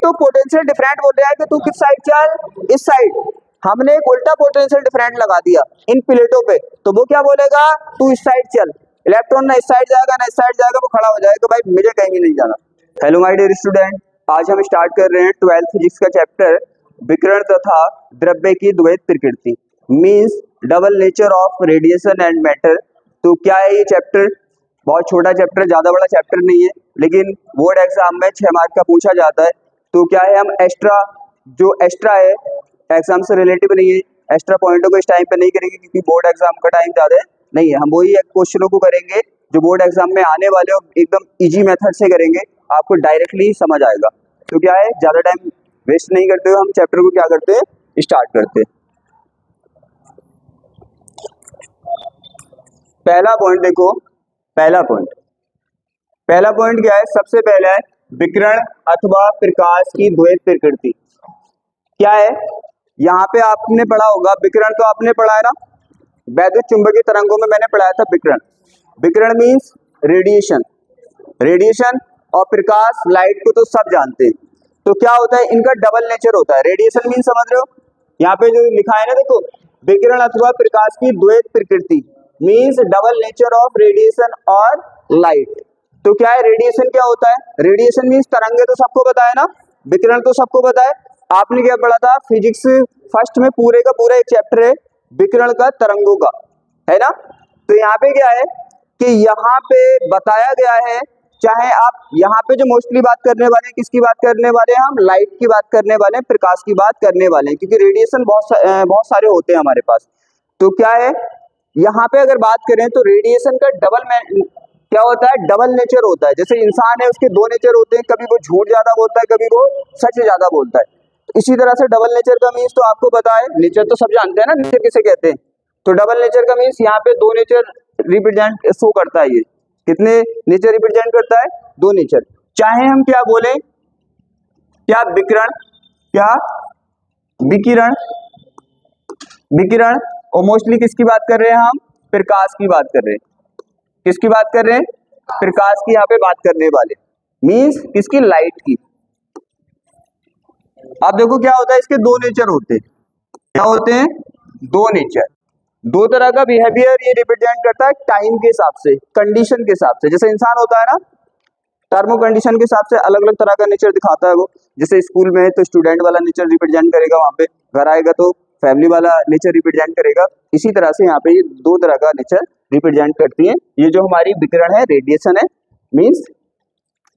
तो potential different बोल रहा है कि तू किस साइड चल, इस साइड। हमने एक उल्टा पोटेंशियल डिफरेंट लगा दिया इन प्लेटों पे, तो वो क्या बोलेगा, तू इस साइड चल। इलेक्ट्रॉन ना इस साइड जाएगा ना इस साइड जाएगा, वो खड़ा हो जाएगा, भाई मुझे कहीं नहीं जाना। हेलो माय डियर स्टूडेंट, आज हम स्टार्ट कर रहे हैं 12th फिजिक्स का चैप्टर विकिरण तथा द्रव्य की द्वैत प्रकृति, means double nature of radiation and matter. तो क्या है ये चैप्टर? बहुत छोटा चैप्टर, ज्यादा बड़ा चैप्टर नहीं है, लेकिन बोर्ड एग्जाम में 6 मार्क का पूछा जाता है। तो क्या है, हम एक्स्ट्रा है, एग्जाम से रिलेटिव नहीं है, एक्स्ट्रा पॉइंटों को इस टाइम पे नहीं करेंगे क्योंकि बोर्ड एग्जाम का टाइम ज्यादा नहीं है। हम वही क्वेश्चनों को करेंगे जो बोर्ड एग्जाम में आने वाले हो, एकदम इजी मेथड से करेंगे, आपको डायरेक्टली समझ आएगा। तो क्या है, ज्यादा टाइम वेस्ट नहीं करते हुए हम चैप्टर को क्या करते हैं, स्टार्ट करते हैं। पहला पॉइंट देखो, पहला पॉइंट क्या है, सबसे पहला है विकिरण अथवा प्रकाश की द्वैत प्रकृति। क्या है, यहाँ पे आपने पढ़ा होगा, विकिरण तो आपने पढ़ा है ना, वैद्युत चुंबकीय तरंगों में मैंने पढ़ाया था विकिरण मींस रेडिएशन और प्रकाश लाइट को तो सब जानते हैं। तो क्या होता है, इनका डबल नेचर होता है। रेडिएशन मींस समझ रहे हो, यहाँ पे जो लिखा है ना, देखो विकिरण अथवा प्रकाश की द्वैत प्रकृति means double nature of radiation और लाइट। तो क्या है, रेडिएशन क्या होता है, रेडिएशन मींस तरंगे, तो सबको पता है ना, विकिरण तो सबको पता है। आपने क्या पढ़ा था फिजिक्स फर्स्ट में, पूरे का पूरा एक चैप्टर है विकिरण का, तरंगों का, है ना। तो यहाँ पे क्या है कि यहाँ पे बताया गया है, चाहे आप यहाँ पे जो मोस्टली बात करने वाले हैं, किसकी बात करने वाले हैं, हम लाइट की बात करने वाले हैं, प्रकाश की बात करने वाले हैं, क्योंकि रेडिएशन बहुत सारे होते हैं हमारे पास। तो क्या है, यहाँ पे अगर बात करें तो रेडिएशन का क्या होता है, डबल नेचर होता है। जैसे इंसान है, उसके 2 नेचर होते हैं, कभी वो झूठ ज्यादा बोलता है, कभी वो सच ज्यादा बोलता है। इसी तरह से डबल नेचर का मीन्स तो आपको पता है, नेचर तो सब जानते हैं ना, नेचर किसे कहते हैं। तो डबल नेचर का मीन्स यहाँ पे 2 नेचर रिप्रेजेंट शो करता है। ये कितने नेचर रिप्रेजेंट करता है, 2 नेचर। चाहे हम क्या बोले, क्या विकिरण और मोस्टली किसकी बात कर रहे हैं हम, प्रकाश की बात कर रहे हैं। किसकी बात कर रहे हैं, प्रकाश की यहाँ पे बात करने वाले, मींस किसकी, लाइट की। अब देखो क्या होता है, इसके 2 नेचर होते हैं। क्या होते हैं, 2 नेचर। 2 तरह का बिहेवियर ये रिप्रेजेंट करता है टाइम के हिसाब से, कंडीशन के हिसाब से। जैसे इंसान होता है ना, टर्मो कंडीशन के हिसाब से अलग अलग तरह का नेचर दिखाता है वो। जैसे स्कूल में है तो स्टूडेंट वाला नेचर रिप्रेजेंट करेगा, वहां पे घर आएगा तो फैमिली वाला नेचर रिप्रेजेंट करेगा। इसी तरह से यहाँ पे ये 2 तरह का नेचर रिप्रेजेंट करती है। ये जो हमारी विकिरण है, रेडिएशन है, मींस,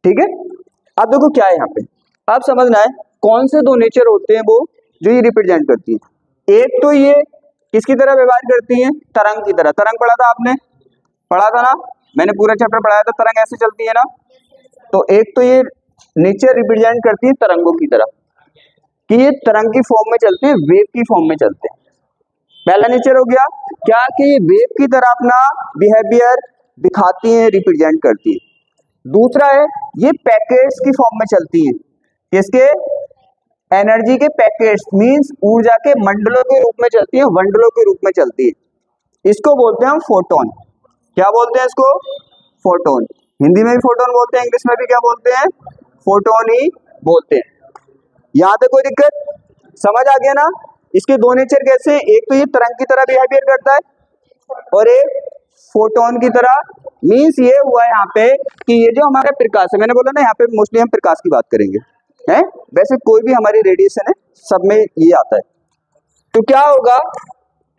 ठीक है। अब देखो क्या है यहाँ पे, अब समझना है कौन से 2 नेचर होते हैं वो जो ये रिप्रेजेंट करती है। एक तो ये किसकी तरह व्यवहार करती है, तरंग की तरह। तरंग पढ़ा था आपने, पढ़ा था ना, मैंने पूरा चैप्टर पढ़ाया था, तरंग ऐसे चलती है ना। तो एक तो ये नेचर रिप्रेजेंट करती है तरंगों की तरह, कि ये तरंग की फॉर्म में चलते हैं, वेव की फॉर्म में चलते हैं। पहला नेचर हो गया क्या, कि ये वेव की तरह अपना बिहेवियर दिखाती है, रिप्रेजेंट करती है। दूसरा है ये पैकेट्स की फॉर्म में चलती है। किसके, एनर्जी के पैकेट्स, मींस ऊर्जा के मंडलों के रूप में चलती है, वंडलों के रूप में चलती है। इसको बोलते हैं हम फोटोन। क्या बोलते हैं इसको, फोटोन। हिंदी में भी फोटोन बोलते हैं, इंग्लिश में भी क्या बोलते हैं, फोटोन ही बोलते हैं। यहाँ पे कोई दिक्कत, समझ आ गया ना। इसके 2 नेचर कैसे हैं, एक तो ये तरंग की तरह बिहेवियर करता है और एक फोटोन की तरह। मींस ये हुआ यहाँ पे कि ये जो हमारा प्रकाश है, मैंने बोला ना यहाँ पे मोस्टली हम प्रकाश की बात करेंगे, है, वैसे कोई भी हमारी रेडिएशन है, सब में ये आता है। तो क्या होगा,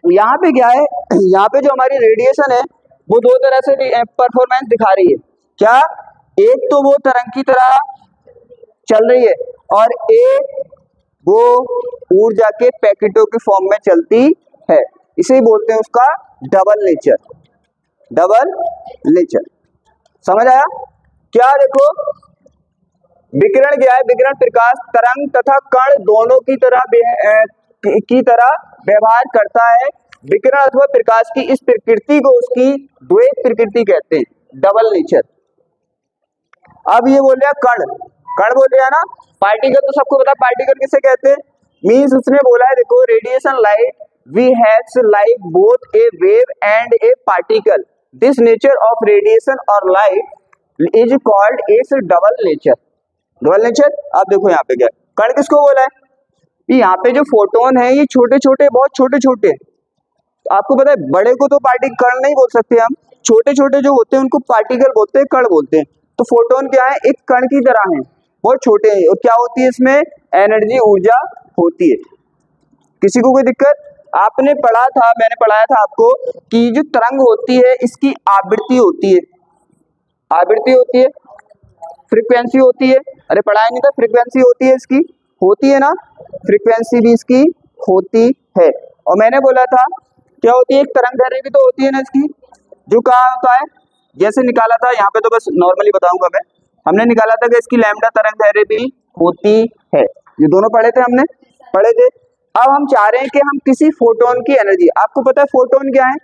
यहाँ पे क्या है, यहाँ पे जो हमारी रेडिएशन है वो 2 तरह से परफॉर्मेंस दिखा रही है। क्या, एक तो वो तरंग की तरह चल रही है और एक वो ऊर्जा के पैकेटों के फॉर्म में चलती है। इसे ही बोलते हैं उसका डबल नेचर। समझ आया क्या, देखो विकिरण क्या है, विकिरण प्रकाश तरंग तथा कण दोनों की तरह व्यवहार करता है। विकिरण अथवा प्रकाश की इस प्रकृति को उसकी द्वैत प्रकृति कहते हैं, डबल नेचर। अब ये बोल रहा कण बोल रहा है ना, पार्टिकल तो सबको पता है, पार्टिकल किसे कहते हैं, मींस उसने बोला है, देखो radiation light we haves like both a wave and a particle, this nature of radiation और light is called its double nature. Double nature. अब देखो यहाँ पे क्या कण किसको बोला है, यहाँ पे जो फोटोन है ये छोटे छोटे, बहुत छोटे छोटे, आपको पता है बड़े को तो पार्टिकल कण नहीं बोल सकते हम, छोटे छोटे जो होते हैं उनको पार्टिकल बोलते हैं, कण बोलते हैं। तो फोटोन क्या है, एक कण की तरह है, बहुत छोटे हैं, और क्या होती है इसमें एनर्जी, ऊर्जा होती है। किसी को कोई दिक्कत? आपने पढ़ा था, मैंने पढ़ाया था आपको कि जो तरंग होती है इसकी आवृत्ति होती है, आवृत्ति होती है, फ्रीक्वेंसी होती है। अरे पढ़ाया नहीं था, फ्रीक्वेंसी होती है इसकी, होती है ना, फ्रीक्वेंसी भी इसकी होती है। और मैंने बोला था क्या होती है, एक तरंग दैर्ध्य भी तो होती है ना इसकी, जो कहाँ होता है, जैसे निकाला था यहाँ पे, तो बस नॉर्मली बताऊंगा मैं, हमने निकाला था कि इसकी लैम्डा तरंग दैर्ध्य भी होती है। ये दोनों पढ़े थे हमने, पढ़े थे। अब हम चाह रहे हैं कि हम किसी फोटोन की एनर्जी, आपको पता है फोटोन क्या है,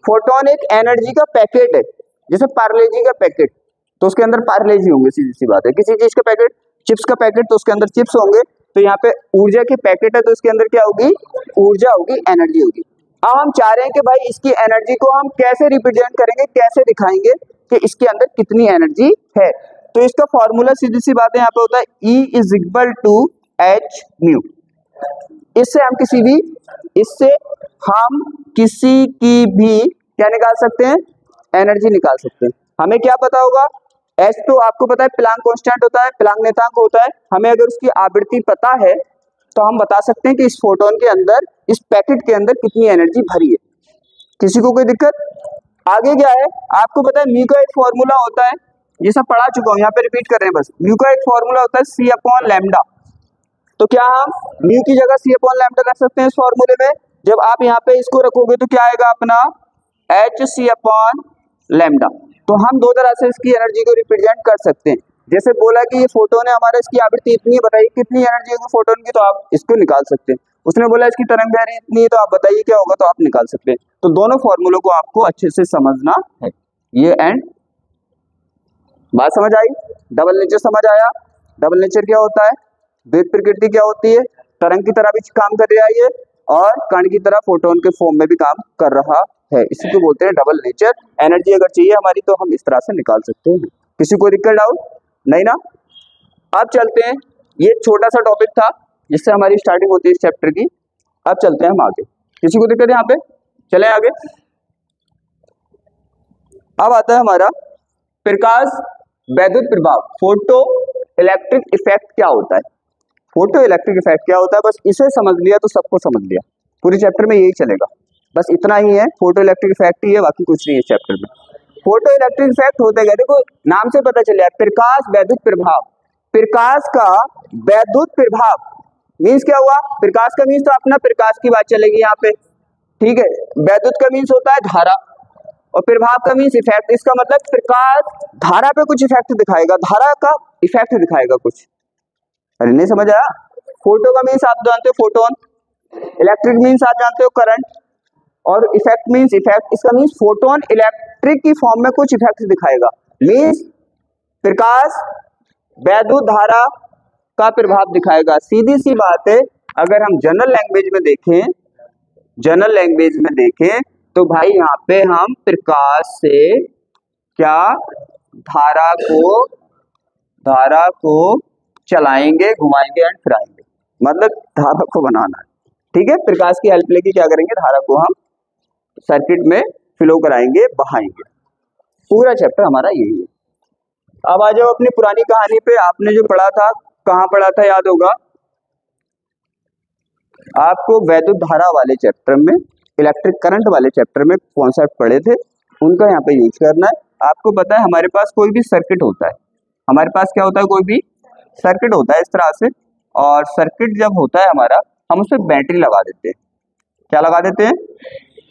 फोटोन एक एनर्जी का पैकेट है, जैसे पार्ले जी का पैकेट, तो उसके अंदर पार्ले जी होंगे, सीधी सी बात है। किसी चीज का पैकेट, चिप्स का पैकेट, तो उसके अंदर चिप्स होंगे। तो यहाँ पे ऊर्जा के पैकेट है, तो इसके अंदर क्या होगी, ऊर्जा होगी, एनर्जी होगी। अब हम चाह रहे हैं कि भाई इसकी एनर्जी को हम कैसे रिप्रेजेंट करेंगे, कैसे दिखाएंगे कि इसके अंदर कितनी एनर्जी है। तो इसका फॉर्मूला सीधी सी बात है, यहाँ पे होता है E is equal to h mu. इससे हम किसी की भी क्या निकाल सकते हैं, एनर्जी निकाल सकते हैं। हमें क्या पता होगा, एच तो आपको पता है प्लांक कांस्टेंट होता है, प्लांक नियतांक होता है। हमें अगर उसकी आवृत्ति पता है तो हम बता सकते हैं कि इस फोटोन के अंदर, इस पैकेट के अंदर कितनी एनर्जी भरी है। किसी को कोई दिक्कत? आगे क्या है, आपको पता है म्यू का एक फॉर्मूला होता है, ये सब पढ़ा चुका हूँ, यहाँ पे रिपीट कर रहे हैं बस। म्यू का एक फॉर्मूला होता है सी अपॉन लैम्डा। तो क्या हम म्यू की जगह सी अपॉन लैम्डा रख सकते हैं इस फॉर्मूले में? जब आप यहाँ पे इसको रखोगे तो क्या आएगा अपना एच सी अपॉन लैम्डा। तो हम दो तरह से इसकी एनर्जी को रिप्रेजेंट कर सकते हैं। जैसे बोला कि ये फोटोन है हमारा, इसकी आवृत्ति इतनी है, बताइए कितनी एनर्जी होगी फोटोन की, तो आप इसको निकाल सकते हैं। उसने बोला इसकी तरंग दैर्ध्य इतनी है, तो आप बताइए क्या होगा, तो आप निकाल सकते हैं। तो दोनों फॉर्मूलों को आपको अच्छे से समझना है। ये एंड बात समझ आई? डबल नेचर समझ आया? डबल नेचर क्या होता है, द्वैत प्रकृति क्या होती है, तरंग की तरह भी काम कर रहा है ये, और कण की तरह फोटोन के फॉर्म में भी काम कर रहा है। इसी को बोलते हैं डबल नेचर। एनर्जी अगर चाहिए हमारी तो हम इस तरह से निकाल सकते हैं। किसी को दिक्कत, डाउट नहीं ना? अब चलते हैं, ये छोटा सा टॉपिक था जिससे हमारी स्टार्टिंग होती है इस चैप्टर की। अब चलते हैं हम आगे। किसी को दिक्कत है यहाँ पे? चले आगे। अब आता है हमारा प्रकाश वैद्युत प्रभाव, फोटो इलेक्ट्रिक इफेक्ट क्या होता है। फोटो इलेक्ट्रिक इफेक्ट क्या होता है, बस इसे समझ लिया तो सबको समझ लिया। पूरे चैप्टर में यही चलेगा, बस इतना ही है, फोटो इलेक्ट्रिक इफेक्ट ही है, बाकी कुछ नहीं है चैप्टर में। फोटो इलेक्ट्रिक इफेक्ट होता है, देखो नाम से पता चल, प्रकाश वैद्युत प्रभाव। प्रकाश का वैद्युत प्रभाव मीन्स क्या हुआ, प्रकाश का मीन्स तो अपना प्रकाश की बात चलेगी यहाँ पे, ठीक है। वैद्युत का मीन्स होता है धारा, और प्रभाव का मीन्स इफेक्ट। इसका मतलब प्रकाश धारा पे कुछ इफेक्ट दिखाएगा, धारा का इफेक्ट दिखाएगा कुछ। अरे नहीं समझ आया? फोटो का मीन्स आप जानते हो फोटोन, इलेक्ट्रिक मीन्स आप जानते हो करंट, और इफेक्ट मीन्स इफेक्ट। इसका मीन्स फोटोन इलेक्ट्रिक की फॉर्म में कुछ इफेक्ट दिखाएगा, मीन्स प्रकाश वैद्युत धारा का प्रभाव दिखाएगा। सीधी सी बात है, अगर हम जनरल लैंग्वेज में देखें, जनरल लैंग्वेज में देखें तो भाई यहाँ पे हम प्रकाश से क्या धारा को चलाएंगे, घुमाएंगे एंड फिराएंगे, मतलब धारा को बनाना है, ठीक है। प्रकाश की हेल्प लेके क्या करेंगे, धारा को हम सर्किट में फ्लो कराएंगे, बहाएंगे। पूरा चैप्टर हमारा यही है। अब आ जाओ अपनी पुरानी कहानी पे। आपने जो पढ़ा था, कहाँ पढ़ा था याद होगा आपको, वैद्युत धारा वाले चैप्टर में, इलेक्ट्रिक करंट वाले चैप्टर में कॉन्सेप्ट पढ़े थे, उनका यहाँ पे यूज करना है। आपको पता है हमारे पास कोई भी सर्किट होता है, हमारे पास क्या होता है, कोई भी सर्किट होता है इस तरह से, और सर्किट जब होता है हमारा, हम उस पर बैटरी लगा देते हैं। क्या लगा देते हैं,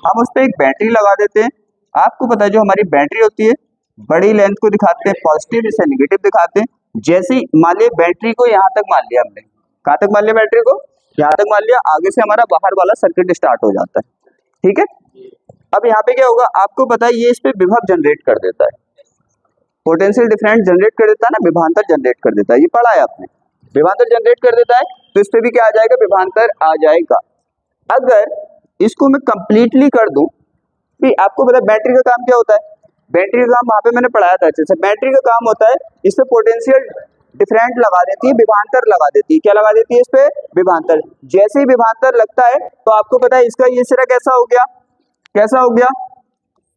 हम उस पर एक बैटरी लगा देते हैं। आपको पता है जो हमारी बैटरी होती है, बड़ी लेंथ को दिखाते हैं पॉजिटिव, इसे नेगेटिव दिखाते हैं। जैसे ही मान लिया बैटरी को यहाँ तक मान लिया हमने, कहाँ तक मान लिया बैटरी को, यहाँ तक मान लिया, आगे से हमारा बाहर वाला सर्किट स्टार्ट हो जाता है, ठीक है। अब यहाँ पे क्या होगा, आपको पता है ये इस पे विभव जनरेट कर देता है, पोटेंशियल डिफरेंस जनरेट कर देता है ना, विभवांतर जनरेट कर देता है, ये पढ़ा है आपने, विभवांतर जनरेट कर देता है। तो इस पे भी क्या आ जाएगा, विभवांतर आ जाएगा। अगर इसको मैं कंप्लीटली कर दूं, भी आपको पता है बैटरी का काम क्या होता है, बैटरी का काम वहां पे मैंने पढ़ाया था अच्छे से। बैटरी का काम होता है, इससे पोटेंशियल डिफरेंट लगा देती है, विभवांतर लगा देती है। क्या लगा देती है? इस पे विभवांतर। जैसे ही विभवांतर लगता है तो आपको पता है इसका ये सिरा कैसा हो गया, कैसा हो गया?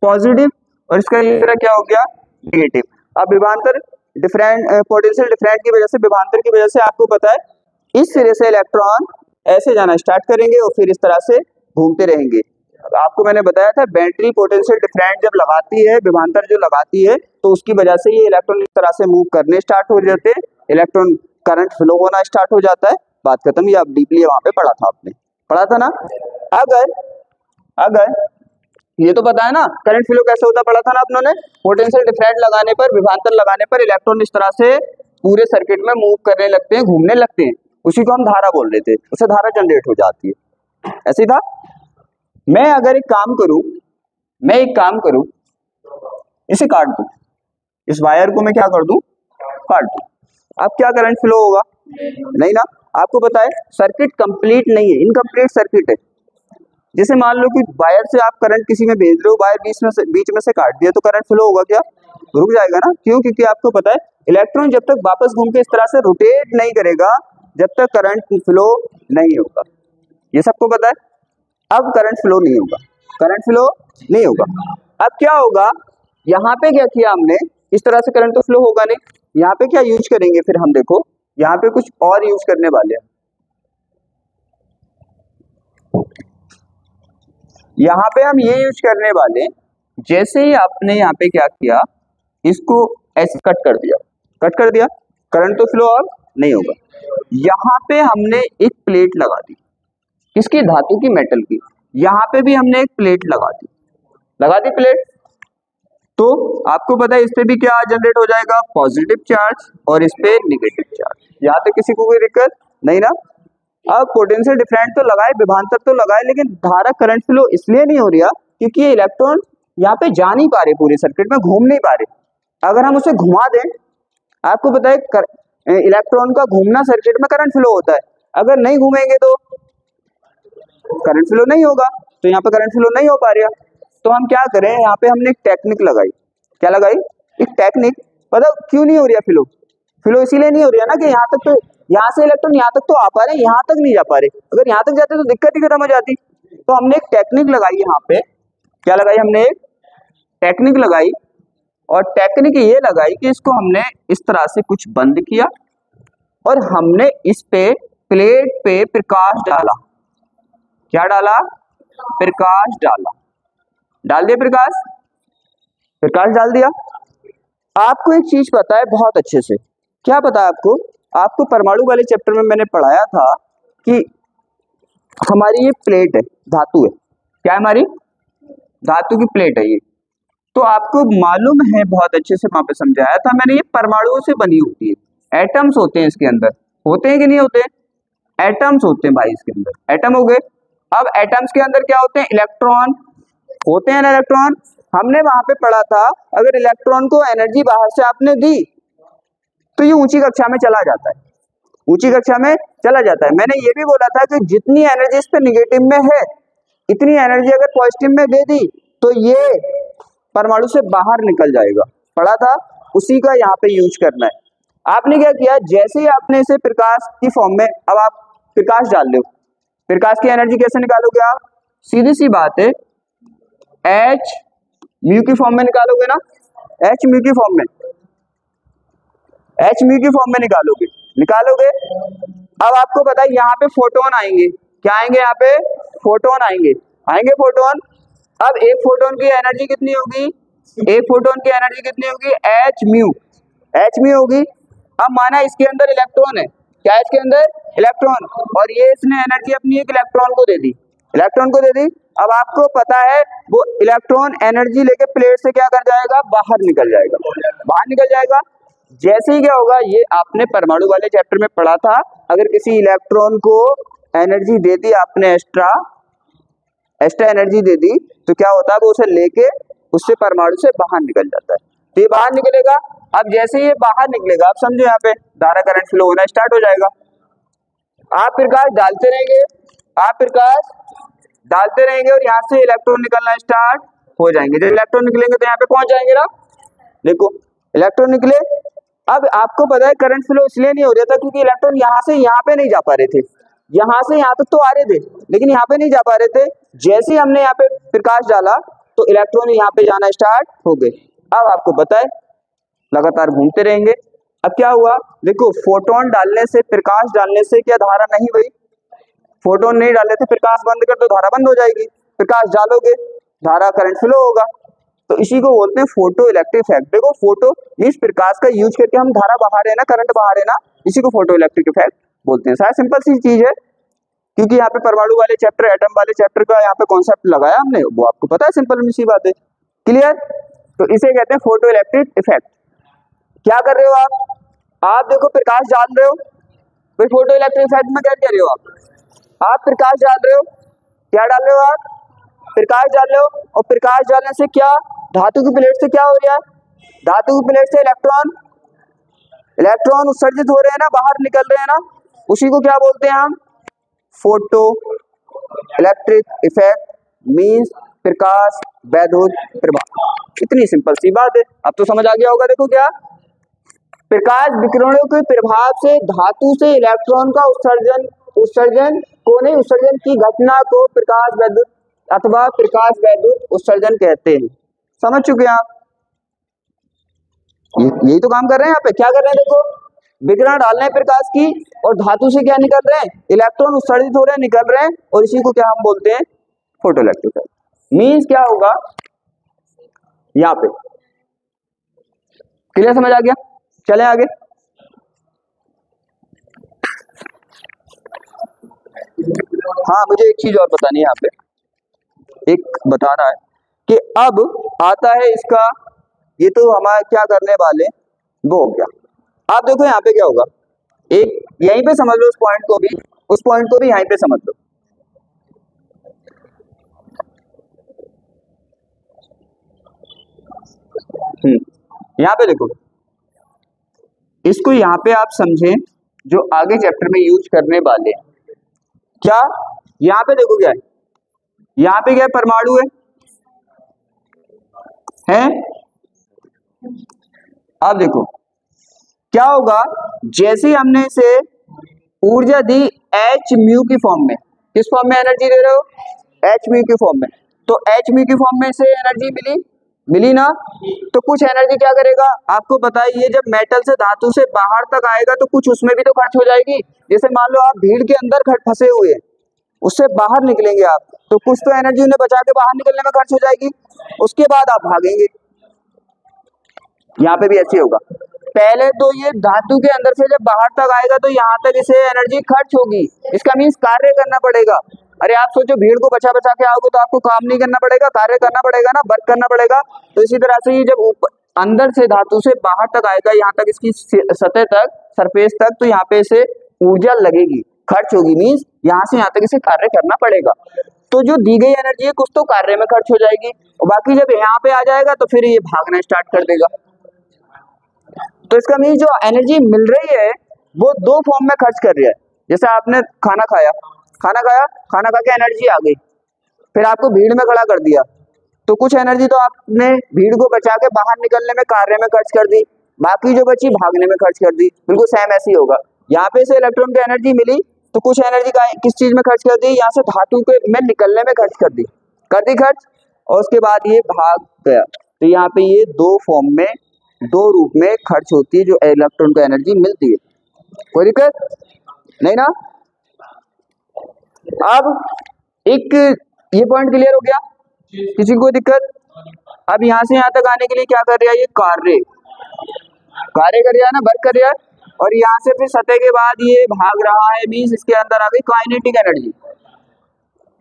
पॉजिटिव, और इसका ये सिरा क्या हो गया? नेगेटिव। अब विभवांतर डिफरेंट पोटेंशियल डिफरेंट की वजह से, विभवांतर की वजह से आपको पता है इस सिरे से इलेक्ट्रॉन ऐसे जाना स्टार्ट करेंगे और फिर इस तरह से घूमते रहेंगे। आपको मैंने बताया था बैटरी पोटेंशियल डिफरेंट जब लगाती है, विभवांतर जो लगाती है, तो उसकी वजह से ये इलेक्ट्रॉन इस तरह से मूव करने स्टार्ट हो जाते हैं, इलेक्ट्रॉन करंट फ्लो होना स्टार्ट हो जाता है। बात खत्म। ये आप डीपली वहां पे पढ़ा था, आपने पढ़ा था ना। अगर ये तो पता है ना करंट फ्लो कैसे होता, पढ़ा था ना अपनों ने। पोटेंशियल डिफरेंट लगाने पर, विभवांतर लगाने पर इलेक्ट्रॉन इस तरह से पूरे सर्किट में मूव करने लगते हैं, घूमने लगते हैं। उसी को हम धारा बोल रहे थे, उससे धारा जनरेट हो जाती है। ऐसे ही था। मैं अगर एक काम करूं, इसे काट दूं, इस वायर को मैं क्या कर दूं? काट दूं। अब क्या करंट फ्लो होगा? नहीं ना। आपको पता है सर्किट कंप्लीट नहीं है, इनकम्प्लीट सर्किट है। जैसे मान लो कि वायर से आप करंट किसी में भेज रहे हो, वायर बीच में से काट दिया, तो करंट फ्लो होगा क्या? रुक जाएगा ना। क्यों? क्योंकि आपको पता है इलेक्ट्रॉन जब तक वापस घूम के इस तरह से रोटेट नहीं करेगा, जब तक करंट फ्लो नहीं होगा। ये सबको पता है। अब करंट फ्लो नहीं होगा, अब क्या होगा? यहाँ पे क्या किया हमने, इस तरह से करंट तो फ्लो होगा नहीं। यहाँ पे क्या यूज करेंगे फिर हम? देखो यहाँ पे कुछ और यूज करने वाले हैं। यहाँ पे हम ये यूज करने वाले, जैसे ही आपने यहाँ पे क्या किया, इसको ऐसे कट कर दिया, करंट तो फ्लो अब नहीं होगा। यहाँ पे हमने एक प्लेट लगा दी, किसकी? धातु की, मेटल की। यहाँ पे भी हमने एक प्लेट लगा दी प्लेट। तो आपको पता है इस पे भी क्या जनरेट हो जाएगा? पॉजिटिव चार्ज, और इस पे निगेटिव चार्ज। यहाँ तक किसी को कोई दिक्कत नहीं ना। अब पोटेंशियल डिफरेंट तो लगाए, विभवांतर तो लगाए, लेकिन धारा करंट फ्लो इसलिए नहीं हो रहा क्योंकि ये इलेक्ट्रॉन यहाँ पे जा नहीं पा रहे, पूरे सर्किट में घूम नहीं पा रहे। अगर हम उसे घुमा दें, आपको पता है इलेक्ट्रॉन का घूमना सर्किट में करंट फ्लो होता है। अगर नहीं घूमेंगे तो करंट फ्लो नहीं होगा, तो यहाँ पे करंट फ्लो नहीं हो पा रहा। तो हम क्या करें, यहाँ पे हमने एक टेक्निक लगाई। क्या लगाई? एक टेक्निक। पता क्यों नहीं हो रहा फ्लो? फ्लो इसीलिए नहीं हो रहा ना कि यहाँ तक तो, यहाँ से इलेक्ट्रॉन यहाँ तक तो आ पा रहे, यहाँ तक नहीं जा पा रहे। अगर यहाँ तक जाते तो दिक्कत ही खत्म हो जाती। तो हमने एक टेक्निक लगाई यहाँ पे। क्या लगाई हमने? एक टेक्निक लगाई, और टेक्निक ये लगाई कि इसको हमने इस तरह से कुछ बंद किया, और हमने इस पे प्लेट पे प्रकाश डाला। क्या डाला? प्रकाश डाल दिया, प्रकाश डाल दिया। आपको एक चीज पता है बहुत अच्छे से। क्या पता है आपको परमाणु वाले चैप्टर में मैंने पढ़ाया था कि हमारी ये प्लेट है, धातु है। क्या है? हमारी धातु की प्लेट है ये। तो आपको मालूम है, बहुत अच्छे से वहां पे समझाया था मैंने, ये परमाणुओं से बनी होती है। एटम्स होते हैं इसके अंदर, होते हैं कि नहीं होते? एटम्स होते हैं भाई, इसके अंदर एटम हो गए। अब एटम्स के अंदर क्या होते हैं? इलेक्ट्रॉन होते हैं ना। इलेक्ट्रॉन हमने वहां पे पढ़ा था, अगर इलेक्ट्रॉन को एनर्जी बाहर से आपने दी तो ये ऊंची कक्षा में चला जाता है, मैंने ये भी बोला था कि जितनी एनर्जी इस पे निगेटिव में है, इतनी एनर्जी अगर पॉजिटिव में दे दी तो ये परमाणु से बाहर निकल जाएगा। पढ़ा था, उसी का यहाँ पे यूज करना है। आपने क्या किया, जैसे ही आपने इसे प्रकाश की फॉर्म में, अब आप प्रकाश डाल लो, प्रकाश की एनर्जी कैसे निकालोगे आप? सीधी सी बात है, एच म्यू की फॉर्म में निकालोगे ना, एच म्यू की फॉर्म में निकालोगे। अब आपको पता है यहाँ पे फोटोन आएंगे। क्या आएंगे? यहाँ पे फोटोन आएंगे। फोटोन। अब एक फोटोन की एनर्जी कितनी होगी? एच म्यू होगी। अब माना इसके अंदर इलेक्ट्रॉन है। क्या है इसके अंदर? इलेक्ट्रॉन। और ये इसने एनर्जी अपनी एक इलेक्ट्रॉन को दे दी। अब आपको पता है वो इलेक्ट्रॉन एनर्जी लेके प्लेट से क्या कर जाएगा? बाहर निकल जाएगा। जैसे ही क्या होगा, ये आपने परमाणु वाले चैप्टर में पढ़ा था, अगर किसी इलेक्ट्रॉन को एनर्जी दे दी आपने, एक्स्ट्रा एनर्जी दे दी, तो क्या होता है, वो उसे लेके उससे परमाणु से बाहर निकल जाता है। तो ये बाहर निकलेगा। अब जैसे ये बाहर निकलेगा, आप समझो यहाँ पे धारा करंट फ्लो होना स्टार्ट हो जाएगा। आप प्रकाश डालते रहेंगे और यहाँ से इलेक्ट्रॉन निकलना स्टार्ट हो जाएंगे। जब इलेक्ट्रॉन निकलेंगे तो यहाँ पे पहुंच जाएंगे ना। देखो इलेक्ट्रॉन निकले, अब आपको पता है करंट फ्लो इसलिए नहीं हो रहा था क्योंकि इलेक्ट्रॉन यहाँ से यहाँ पे नहीं जा पा रहे थे, यहाँ से यहाँ तक तो आ रहे थे लेकिन यहाँ पे नहीं जा पा रहे थे। जैसे ही हमने यहाँ पे प्रकाश डाला तो इलेक्ट्रॉन यहाँ पे जाना स्टार्ट हो गए। अब आपको पता है लगातार घूमते रहेंगे। अब क्या हुआ, देखो फोटोन डालने से, प्रकाश डालने से क्या धारा नहीं हुई? फोटोन नहीं डालने से प्रकाश बंद कर दो धारा बंद हो जाएगी, प्रकाश डालोगे धारा करंट फ्लो होगा। तो इसी को बोलते हैं फोटो इलेक्ट्रिक इफेक्ट। देखो फोटो मींस प्रकाश का यूज करके हम धारा बाहर है ना, करंट बाहर है ना, इसी को फोटो इलेक्ट्रिक इफेक्ट बोलते हैं। शायद सिंपल सी चीज है क्योंकि यहाँ पे परमाणु वाले चैप्टर, एटम वाले चैप्टर का यहाँ पे कॉन्सेप्ट लगाया हमने, वो आपको पता है, सिंपल सी बात है। क्लियर? तो इसे कहते हैं फोटो इलेक्ट्रिक इफेक्ट। क्या कर रहे हो आप देखो प्रकाश डाल रहे हो, फिर फोटो इलेक्ट्रिक इफेक्ट में क्या कर रहे हो आप प्रकाश डाल रहे हो, क्या डाल रहे हो आप? प्रकाश डाल रहे हो, और प्रकाश डालने से क्या धातु की प्लेट से क्या हो रहा है? धातु की प्लेट से इलेक्ट्रॉन उत्सर्जित हो रहे हैं ना, बाहर निकल रहे हैं ना, उसी को क्या बोलते हैं हम? फोटो इलेक्ट्रिक इफेक्ट मींस प्रकाश वैद्युत प्रभाव। इतनी सिंपल सी बात है, अब तो समझ आ गया होगा। देखो क्या, प्रकाश विकिरणों के प्रभाव से धातु से इलेक्ट्रॉन का उत्सर्जन की घटना को प्रकाश वैद्युत अथवा प्रकाश वैद्युत उत्सर्जन कहते हैं। समझ चुके हैं आप? यही तो काम कर रहे हैं यहाँ पे। क्या कर रहे हैं? देखो विकिरण डाल रहे हैं प्रकाश की, और धातु से क्या निकल रहे हैं? इलेक्ट्रॉन उत्सर्जित हो रहे हैं, निकल रहे हैं, और इसी को क्या हम बोलते हैं? Photo electric effect. मींस क्या होगा यहाँ पे? क्लियर? समझ आ गया? चले आगे। हाँ, मुझे एक चीज और बतानी है यहाँ पे, एक बताना है कि अब आता है इसका, ये तो हमारा क्या करने वाले वो हो गया। आप देखो यहाँ पे क्या होगा, एक यहीं पे समझ लो उस पॉइंट को भी, उस पॉइंट को भी यहीं पे समझ लो। यहाँ पे देखो, इसको यहाँ पे आप समझें जो आगे चैप्टर में यूज करने वाले हैं। क्या यहाँ पे देखो क्या है, यहाँ पे क्या है? परमाणु है? अब देखो क्या होगा, जैसे ही हमने इसे ऊर्जा दी एच म्यू की फॉर्म में, किस फॉर्म में एनर्जी दे रहे हो? एच म्यू की फॉर्म में। तो एच म्यू की फॉर्म में से एनर्जी मिली ना, तो कुछ एनर्जी क्या करेगा? आपको पता है ये जब मेटल से धातु से बाहर तक आएगा तो कुछ उसमें भी तो खर्च हो जाएगी। जैसे मान लो आप भीड़ के अंदर फंसे हुए हैं, उससे बाहर निकलेंगे आप, तो कुछ तो एनर्जी उन्हें बचा के बाहर निकलने में खर्च हो जाएगी, उसके बाद आप भागेंगे। यहाँ पे भी ऐसे होगा, पहले तो ये धातु के अंदर से जब बाहर तक आएगा तो यहाँ तक इसे एनर्जी खर्च होगी, इसका मीन्स कार्य करना पड़ेगा। अरे आप सोचो भीड़ को बचा के आओगे तो आपको काम नहीं करना पड़ेगा, कार्य करना पड़ेगा ना, वर्क करना पड़ेगा। तो इसी तरह से ये जब अंदर से धातु से बाहर तक आएगा, यहाँ तक इसकी सतह तक, सरफेस तक, तो यहाँ पे इसे ऊर्जा लगेगी, खर्च होगी, मीन्स यहाँ से यहाँ तक इसे कार्य करना पड़ेगा। तो जो दी गई एनर्जी है कुछ तो कार्य में खर्च हो जाएगी, और बाकी जब यहाँ पे आ जाएगा तो फिर ये भागना स्टार्ट कर देगा। तो इसका मीन्स जो एनर्जी मिल रही है वो दो फॉर्म में खर्च कर रही है। जैसे आपने खाना खाया, खाना खा के एनर्जी आ गई, फिर आपको भीड़ में खड़ा कर दिया, तो कुछ एनर्जी तो आपने भीड़ को बचा के बाहर निकलने में, कार्य में खर्च कर दी, बाकी जो बची भागने में खर्च कर दी। बिल्कुल सेम ऐसे ही होगा, यहाँ पे से इलेक्ट्रॉन की एनर्जी मिली तो कुछ एनर्जी किस चीज में खर्च कर दी? यहाँ से धातु के में निकलने में खर्च कर दी खर्च, और उसके बाद ये भाग गया। तो यहाँ पे ये दो फॉर्म में, दो रूप में खर्च होती है जो इलेक्ट्रॉन को एनर्जी मिलती है। कोई दिक्कत नहीं ना? अब एक ये पॉइंट क्लियर हो गया, किसी को दिक्कत? अब यहाँ से यहाँ तक आने के लिए क्या कर रहा है? ये कार्य कर रहा है ना, वर्क कर रहा है, और यहाँ से फिर सतह के बाद ये भाग रहा है, मीन्स इसके अंदर आ गई काइनेटिक एनर्जी।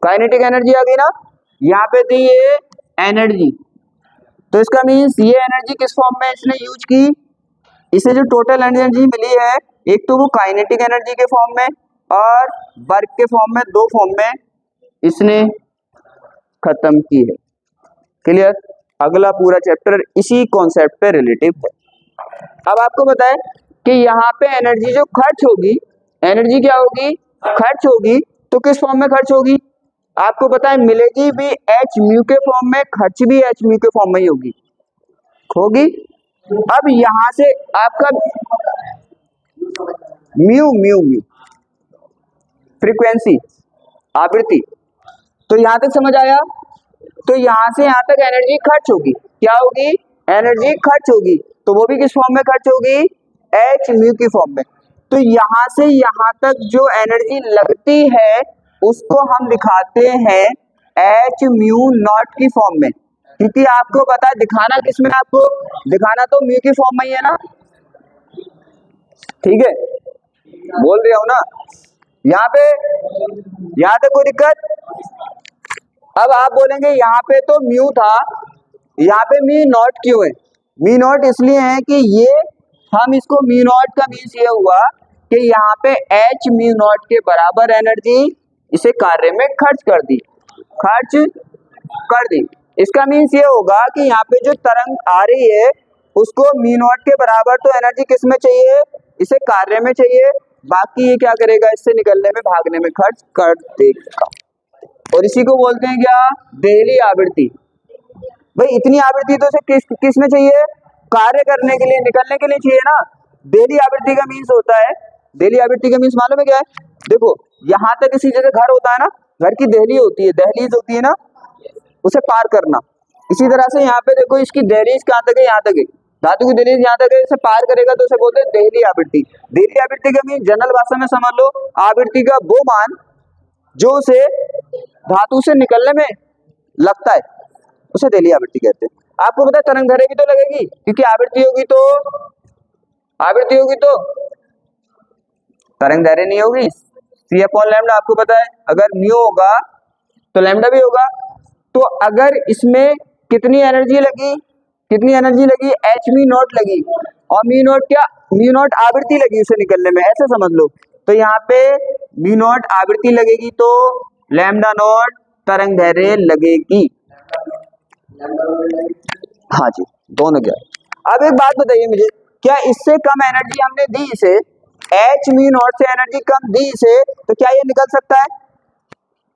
काइनेटिक एनर्जी आ गई ना, यहाँ पे थी ये एनर्जी, तो इसका मीन्स ये एनर्जी किस फॉर्म में इसने यूज की? इसे जो टोटल एनर्जी मिली है, एक तो वो काइनेटिक एनर्जी के फॉर्म में और वर्क के फॉर्म में, दो फॉर्म में इसने खत्म की है। क्लियर? अगला पूरा चैप्टर इसी कॉन्सेप्ट पे रिलेटिव है। अब आपको बताएं कि यहाँ पे एनर्जी जो खर्च होगी, एनर्जी क्या होगी? खर्च होगी, तो किस फॉर्म में खर्च होगी? आपको पता है मिलेगी भी एच म्यू के फॉर्म में, खर्च भी एच म्यू के फॉर्म में ही होगी। अब यहां से आपका म्यू म्यू म्यू फ्रीक्वेंसी, आवृत्ति, तो यहां तक समझ आया। तो यहां से यहां तक एनर्जी खर्च होगी, क्या होगी, एनर्जी खर्च होगी, तो वो भी किस फॉर्म में खर्च होगी, एच म्यू की फॉर्म में। तो यहां से यहां तक जो एनर्जी लगती है उसको हम दिखाते हैं एच म्यू नॉट की फॉर्म में, क्योंकि आपको पता है दिखाना किस में, आपको दिखाना तो म्यू की फॉर्म में ही है ना, ठीक है, बोल रहा हूं ना। यहाँ पे कोई दिक्कत। अब आप बोलेंगे यहाँ पे तो म्यू था, यहाँ पे मी नॉट क्यों है, मी नॉट इसलिए है कि ये हम इसको म्यू नॉट का मीन्स ये हुआ कि यहाँ पे एच म्यू नॉट के बराबर एनर्जी इसे कार्य में खर्च कर दी। इसका मीन्स ये होगा कि यहाँ पे जो तरंग आ रही है उसको म्यू नॉट के बराबर तो एनर्जी किस में चाहिए, इसे कार्य में चाहिए, बाकी ये क्या करेगा, इससे निकलने में भागने में खर्च कर देगा। और इसी को बोलते हैं क्या, देहली आवृत्ति। भाई इतनी आवृत्ति तो इसे किस में चाहिए, कार्य करने के लिए, निकलने के लिए चाहिए ना। देहली आवृत्ति का मीन्स होता है, देहली आवृत्ति का मीन्स मालूम है क्या है, देखो यहाँ तक इसी जैसे घर होता है ना, घर की देहली होती है, दहलीज होती है ना, उसे पार करना। इसी तरह से यहाँ पे देखो इसकी दहलीज कहाँ तक है, यहाँ तक है, धातु की दहलीज यहाँ तक है, इसे पार करेगा तो उसे बोलते हैं देहली आवृत्ति। देहली आवृत्ति का मीन्स जनरल भाषा में समझ लो, आवृत्ति का वो मान जो उसे धातु से निकलने में लगता है उसे देहली आवृत्ति कहते हैं। आपको पता है तरंग दैर्घ्य भी तो लगेगी, क्योंकि आवृत्ति होगी तो तरंग दैर्घ्य नहीं होगी, सी अपॉन लैम्डा आपको पता है, अगर म्यू होगा तो लैम्डा भी होगा। तो अगर इसमें कितनी एनर्जी लगी, एच म्यू नॉट लगी, और म्यू नॉट क्या, म्यू नॉट आवृत्ति लगी उसे निकलने में, ऐसे समझ लो। तो यहाँ पे म्यू नॉट आवृत्ति लगेगी तो लैम्डा नॉट तरंग दैर्घ्य लगेगी। हाँ जी, दोनों क्या। अब एक बात बताइए मुझे, क्या इससे कम एनर्जी हमने दी इसे, एच म्यू नॉट से एनर्जी कम दी इसे, तो क्या ये निकल सकता है,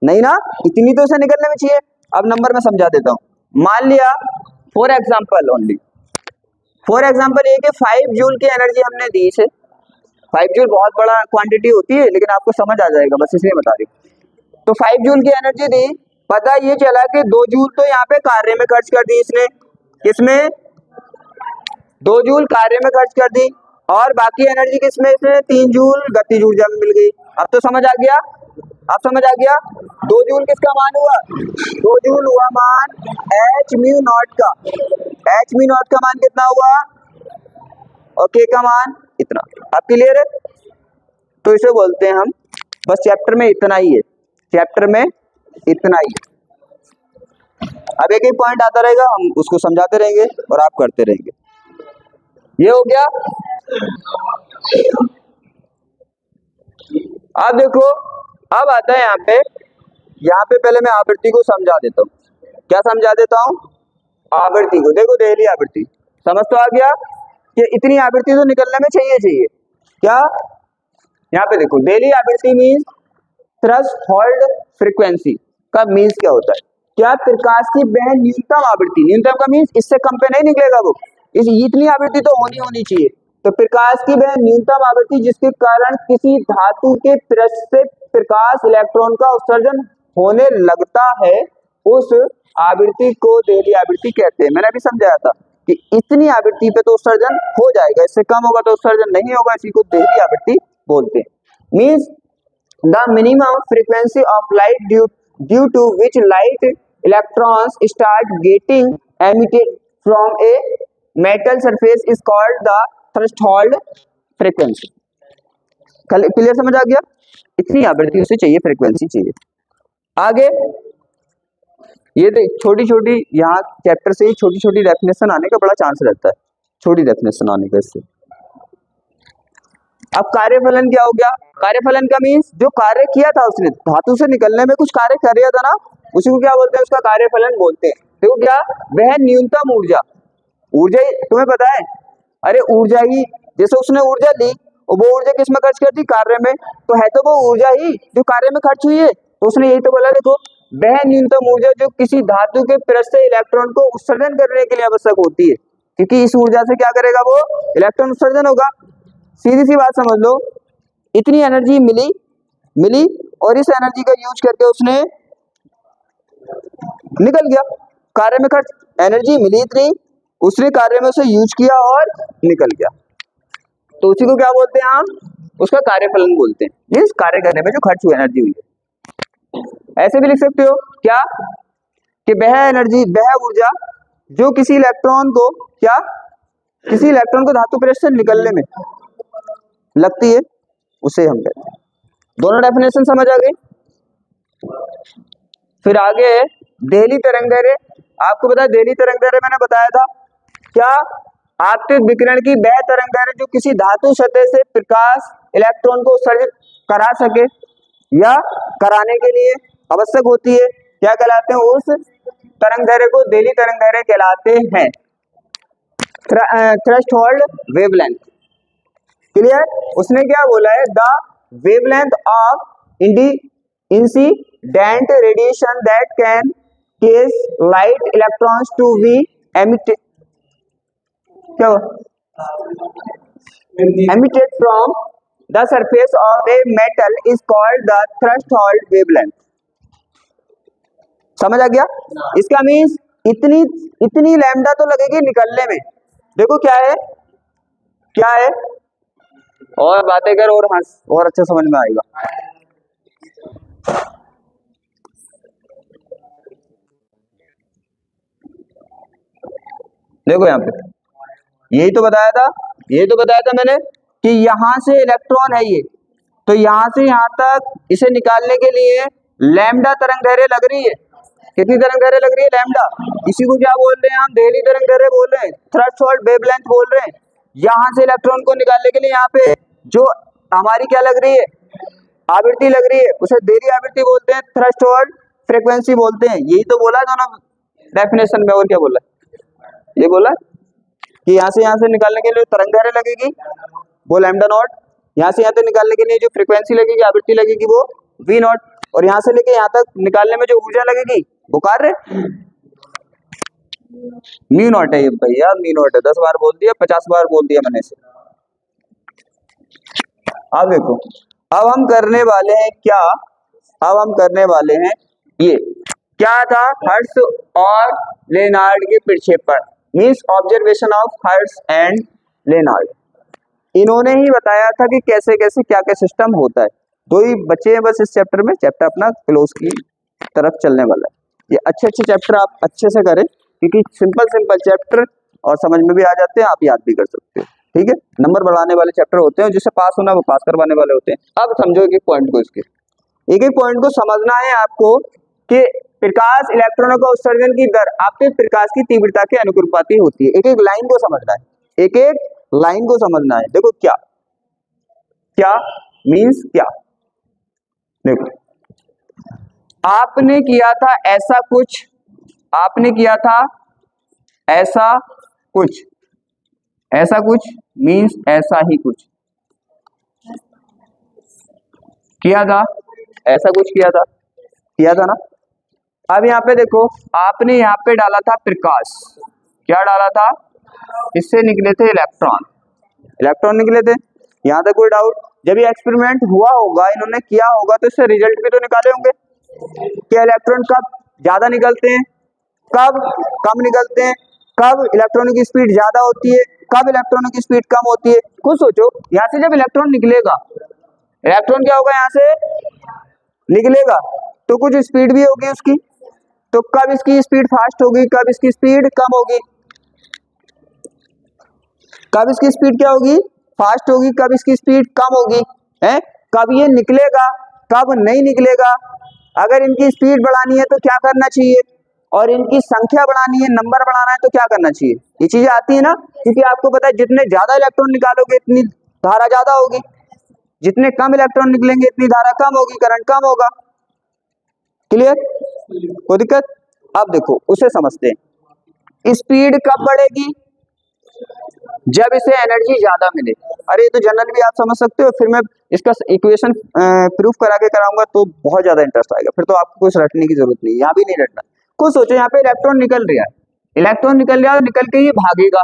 नहीं ना, इतनी तो इसे निकलने में चाहिए। अब नंबर में समझा देता हूं, मान लिया फॉर एग्जाम्पल ये कि 5 जूल की एनर्जी हमने दी इसे, 5 जूल बहुत बड़ा क्वांटिटी होती है लेकिन आपको समझ आ जाएगा, बस इसलिए बता रही हूँ। तो 5 जूल की एनर्जी दी, पता ये चला कि 2 जूल तो यहाँ पे कार्य में खर्च कर दी इसने, किसमें, 2 जूल कार्य में खर्च कर दी, और बाकी एनर्जी किसमें, इसमें 3 जूल गतिज ऊर्जा में मिल गई। अब तो समझ आ गया, 2 जूल किसका मान हुआ, 2 जूल हुआ मान एच म्यू नॉट का, एच म्यू नॉट का मान कितना हुआ, और के का मान इतना। अब क्लियर है, तो इसे बोलते हैं हम, बस चैप्टर में इतना ही है, अब एक पॉइंट आता रहेगा, हम उसको समझाते रहेंगे और आप करते रहेंगे। ये हो गया। अब देखो, अब आता है यहाँ पे पहले मैं आवृत्ति को समझा देता हूँ। क्या समझा देता हूँ, आवृत्ति को। देखो देहली आवृत्ति समझ तो आ गया कि इतनी आवृत्ति तो निकलने में चाहिए। क्या, यहाँ पे देखो देहली आवृत्ति मीन्स थ्रेशोल्ड फ्रीक्वेंसी का मीन्स क्या होता है, क्या प्रकाश की वह न्यूनतम आवृत्ति, न्यूनतम का मीन्स इससे कम पे नहीं निकलेगा वो, इतनी आवृत्ति तो होनी चाहिए। तो प्रकाश की वह न्यूनतम आवृत्ति जिसके कारण किसी धातु के पृष्ठ से प्रकाश इलेक्ट्रॉन का उत्सर्जन होने लगता है, उस आवृत्ति को देहली आवृत्ति कहते हैं। मैंने अभी समझाया था कि इतनी आवृत्ति पे तो उत्सर्जन हो जाएगा, इससे कम होगा तो उत्सर्जन नहीं होगा, इसी को देहली आवृत्ति बोलते हैं। Means the minimum frequency of light due to which light electrons start getting emitted from a metal surface is called the threshold frequency. Clear, समझ आ गया, इतनी आवृत्ति उसे चाहिए, फ्रीक्वेंसी चाहिए। आगे ये छोटी छोटी, यहाँ चैप्टर से ही छोटी छोटी डेफिनेशन आने का बड़ा चांस रहता है, छोटी डेफिनेशन आने का इससे। अब कार्यफलन क्या हो गया, कार्यफलन का मीन्स जो कार्य किया था उसने, धातु से निकलने में कुछ कार्य कर दिया था ना, उसी को क्या बोलते हैं, उसका कार्यफलन बोलते हैं। देखो क्या, वह न्यूनतम ऊर्जा तुम्हें पता है, अरे ऊर्जा ही, जैसे उसने ऊर्जा ली और वो ऊर्जा किस में खर्च कर दी, कार्य में, तो है तो वो ऊर्जा ही जो कार्य में खर्च हुई है। तो उसने यही तो बोला, देखो वह न्यूनतम ऊर्जा जो किसी धातु के पृष्ठ से इलेक्ट्रॉन को उत्सर्जन करने के लिए आवश्यक होती है, क्योंकि इस ऊर्जा से क्या करेगा वो, इलेक्ट्रॉन उत्सर्जन होगा। सीधी सी बात समझ लो, इतनी एनर्जी मिली और इस एनर्जी का यूज करके उसने निकल गया, कार्य में खर्च, एनर्जी मिली इतनी, उसने कार्य में उसे यूज किया और निकल गया, तो उसी को क्या बोलते हैं हम, उसका कार्यफलन बोलते हैं, मींस कार्य करने में जो खर्च हुई एनर्जी हुई है। ऐसे भी लिख सकते हो क्या, कि वह एनर्जी, वह ऊर्जा जो किसी इलेक्ट्रॉन को क्या, किसी इलेक्ट्रॉन को धातु पृष्ठ से निकलने में लगती है, उसे हम कहते हैं। दोनों डेफिनेशन समझ आ गई। फिर आगे देहली तरंगदैर्घ्य, आपको पता है देहली तरंगदैर्घ्य मैंने बताया था क्या, आपतित विकिरण की वह तरंगदैर्घ्य जो किसी धातु सतह से प्रकाश इलेक्ट्रॉन को उत्सर्जित करा सके या कराने के लिए आवश्यक होती है, क्या कहलाते हैं, उस तरंगदैर्घ्य को देहली तरंगदैर्घ्य कहलाते हैं। Threshold wavelength, clear. उसने क्या बोला है, the wavelength of incident radiation that can cause light electrons to be emitted, क्या emitted from the surface of a metal is called the threshold wavelength। समझ आ गया? इसका मीन्स इतनी लैम्डा तो लगेगी निकलने में, देखो क्या है, क्या है, और बातें कर और हंस, और अच्छा समझ में आएगा। देखो यहाँ पे यही तो बताया था मैंने कि यहाँ से इलेक्ट्रॉन है ये, तो यहाँ से यहाँ तक इसे निकालने के लिए लैम्डा तरंगदैर्घ्य लग रही है। कितनी तरंगदैर्घ्य लग रही है, लैम्डा। इसी को क्या बोल रहे हैं हम, देहली तरंगदैर्घ्य बोल रहे हैं, थ्रेशोल्ड वेवलेंथ बोल रहे हैं। यहाँ से इलेक्ट्रॉन को निकालने के लिए यहाँ पे जो हमारी क्या लग रही है, आवृत्ति लग रही है, उसे देहली आवृत्ति बोलते हैं, थ्रेशोल्ड फ्रीक्वेंसी बोलते हैं। यही तो बोला दोनों डेफिनेशन में, और क्या बोला, ये बोला कि यहाँ से निकालने के लिए तरंगदैर्घ्य लगेगी वो लैम्डा नॉट, यहाँ से यहाँ तक निकालने के लिए जो फ्रीक्वेंसी लगेगी, आवृत्ति लगेगी वो वी नॉट, और यहाँ से लेके यहाँ तक निकालने में जो ऊर्जा लगेगी वो कार्य म्यू नॉट है। ये भैया म्यू नॉट है, 10 बार बोल दिया, 50 बार बोल दिया मैंने इसे। अब देखो, अब हम करने वाले हैं क्या, अब हम करने वाले हैं ये क्या था, हर्ट्ज और लेनार्ड के प्रक्षेपण, means observation of hertz and Lennard. इन्होंने ही बताया था कि कैसे कैसे क्या क्या सिस्टम होता है। दो ही बच्चे हैं बस इस चैप्टर में, चैप्टर अपना क्लोज की तरफ चलने वाला है। ये अच्छे चैप्टर आप अच्छे से करें, क्योंकि सिंपल चैप्टर और समझ में भी आ जाते हैं, आप याद भी कर सकते हो, ठीक है। नंबर बढ़ाने वाले चैप्टर होते हैं, जिससे पास होना वो पास करवाने वाले होते हैं। अब समझो एक एक पॉइंट को, इसके एक एक पॉइंट को समझना है आपको कि प्रकाश इलेक्ट्रॉनों का उत्सर्जन की दर आपके प्रकाश की तीव्रता के अनुपाती होती है। एक एक लाइन को समझना है, एक एक लाइन को समझना है। देखो क्या क्या मीन्स क्या, देखो आपने किया था ऐसा कुछ, आपने किया था ऐसा कुछ, ऐसा कुछ मीन्स ऐसा ही कुछ किया था, ऐसा कुछ किया था ना। अब यहाँ पे देखो, आपने यहाँ पे डाला था प्रकाश, क्या डाला था, इससे निकले थे इलेक्ट्रॉन, इलेक्ट्रॉन निकले थे। यहाँ तक कोई डाउट? जब ये एक्सपेरिमेंट हुआ होगा, इन्होंने किया होगा, तो इससे रिजल्ट भी तो निकाले होंगे कि इलेक्ट्रॉन कब ज्यादा निकलते हैं, कब कम निकलते हैं, कब इलेक्ट्रॉनों की स्पीड ज्यादा होती है, कब इलेक्ट्रॉनों की स्पीड कम होती है। खुद सोचो, यहाँ से जब इलेक्ट्रॉन निकलेगा, इलेक्ट्रॉन क्या होगा, यहाँ से निकलेगा तो कुछ स्पीड भी होगी उसकी, तो कब इसकी स्पीड फास्ट होगी, कब इसकी स्पीड कम होगी, कब इसकी स्पीड क्या होगी, फास्ट होगी, कब इसकी स्पीड कम होगी, है कब ये निकलेगा, कब नहीं निकलेगा। अगर इनकी स्पीड बढ़ानी है तो क्या करना चाहिए, और इनकी संख्या बढ़ानी है, नंबर बढ़ाना है तो क्या करना चाहिए। ये चीजें आती है ना, क्योंकि आपको पता है जितने ज्यादा इलेक्ट्रॉन निकालोगे इतनी धारा ज्यादा होगी, जितने कम इलेक्ट्रॉन निकलेंगे इतनी धारा कम होगी, करंट कम होगा। क्लियर? कोई दिक्कत? अब देखो उसे समझते हैं। स्पीड कब बढ़ेगी, जब इसे एनर्जी ज्यादा मिले। अरे ये तो जनरल भी आप समझ सकते हो, फिर मैं इसका इक्वेशन प्रूफ करा के कराऊंगा तो बहुत ज्यादा इंटरेस्ट आएगा, फिर तो आपको कुछ रटने की जरूरत नहीं, यहाँ भी नहीं रटना। कुछ सोचो, यहाँ पे इलेक्ट्रॉन निकल रहा है, इलेक्ट्रॉन निकल रहा है, निकल के ये भागेगा,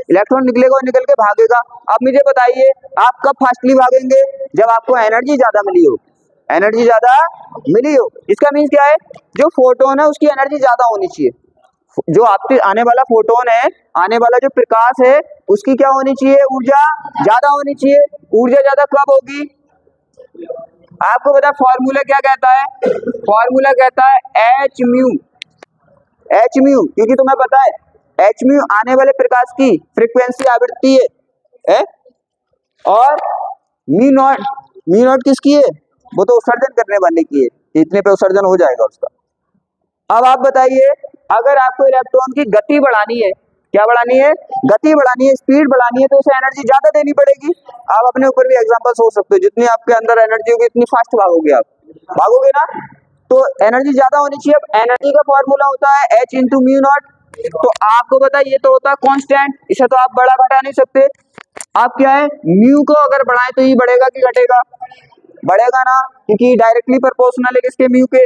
इलेक्ट्रॉन निकलेगा और निकल के भागेगा। अब मुझे बताइए आप कब फास्टली भागेंगे, जब आपको एनर्जी ज्यादा मिली हो, एनर्जी ज्यादा मिली हो। इसका मीन्स क्या है, जो फोटोन है उसकी एनर्जी ज्यादा होनी चाहिए, जो आपके आने वाला फोटोन है, आने वाला जो प्रकाश है उसकी क्या होनी चाहिए, ऊर्जा ज्यादा होनी चाहिए। ऊर्जा ज्यादा कब होगी, आपको पता फॉर्मूला क्या कहता है, फॉर्मूला कहता है एच म्यू, एच म्यू, क्योंकि तुम्हें पता है एच म्यू आने वाले प्रकाश की फ्रीक्वेंसी आवृत्ति है और म्यू नॉट, म्यू नॉट किसकी है, वो तो उत्सर्जन करने वाले की है, इतने पे उत्सर्जन हो जाएगा उसका। अब आप बताइए अगर आपको इलेक्ट्रॉन की गति बढ़ानी है, क्या बढ़ानी है, गति बढ़ानी है, स्पीड बढ़ानी है, तो उसे एनर्जी ज्यादा देनी पड़ेगी। आप अपने ऊपर भी एग्जांपल सोच सकते हो, जितनी आपके अंदर एनर्जी होगी इतनी फास्ट भागोगे, आप भागोगे ना, तो एनर्जी ज्यादा होनी चाहिए। अब एनर्जी का फॉर्मूला होता है एच इंटू म्यू नॉट, तो आपको पता है ये तो होता है कांस्टेंट, इसे तो आप बढ़ा घटा नहीं सकते। आप क्या है, म्यू को अगर बढ़ाएं तो ये बढ़ेगा कि घटेगा, बढ़ेगा ना, क्योंकि डायरेक्टली प्रोपोर्शनल है किसके, म्यू के,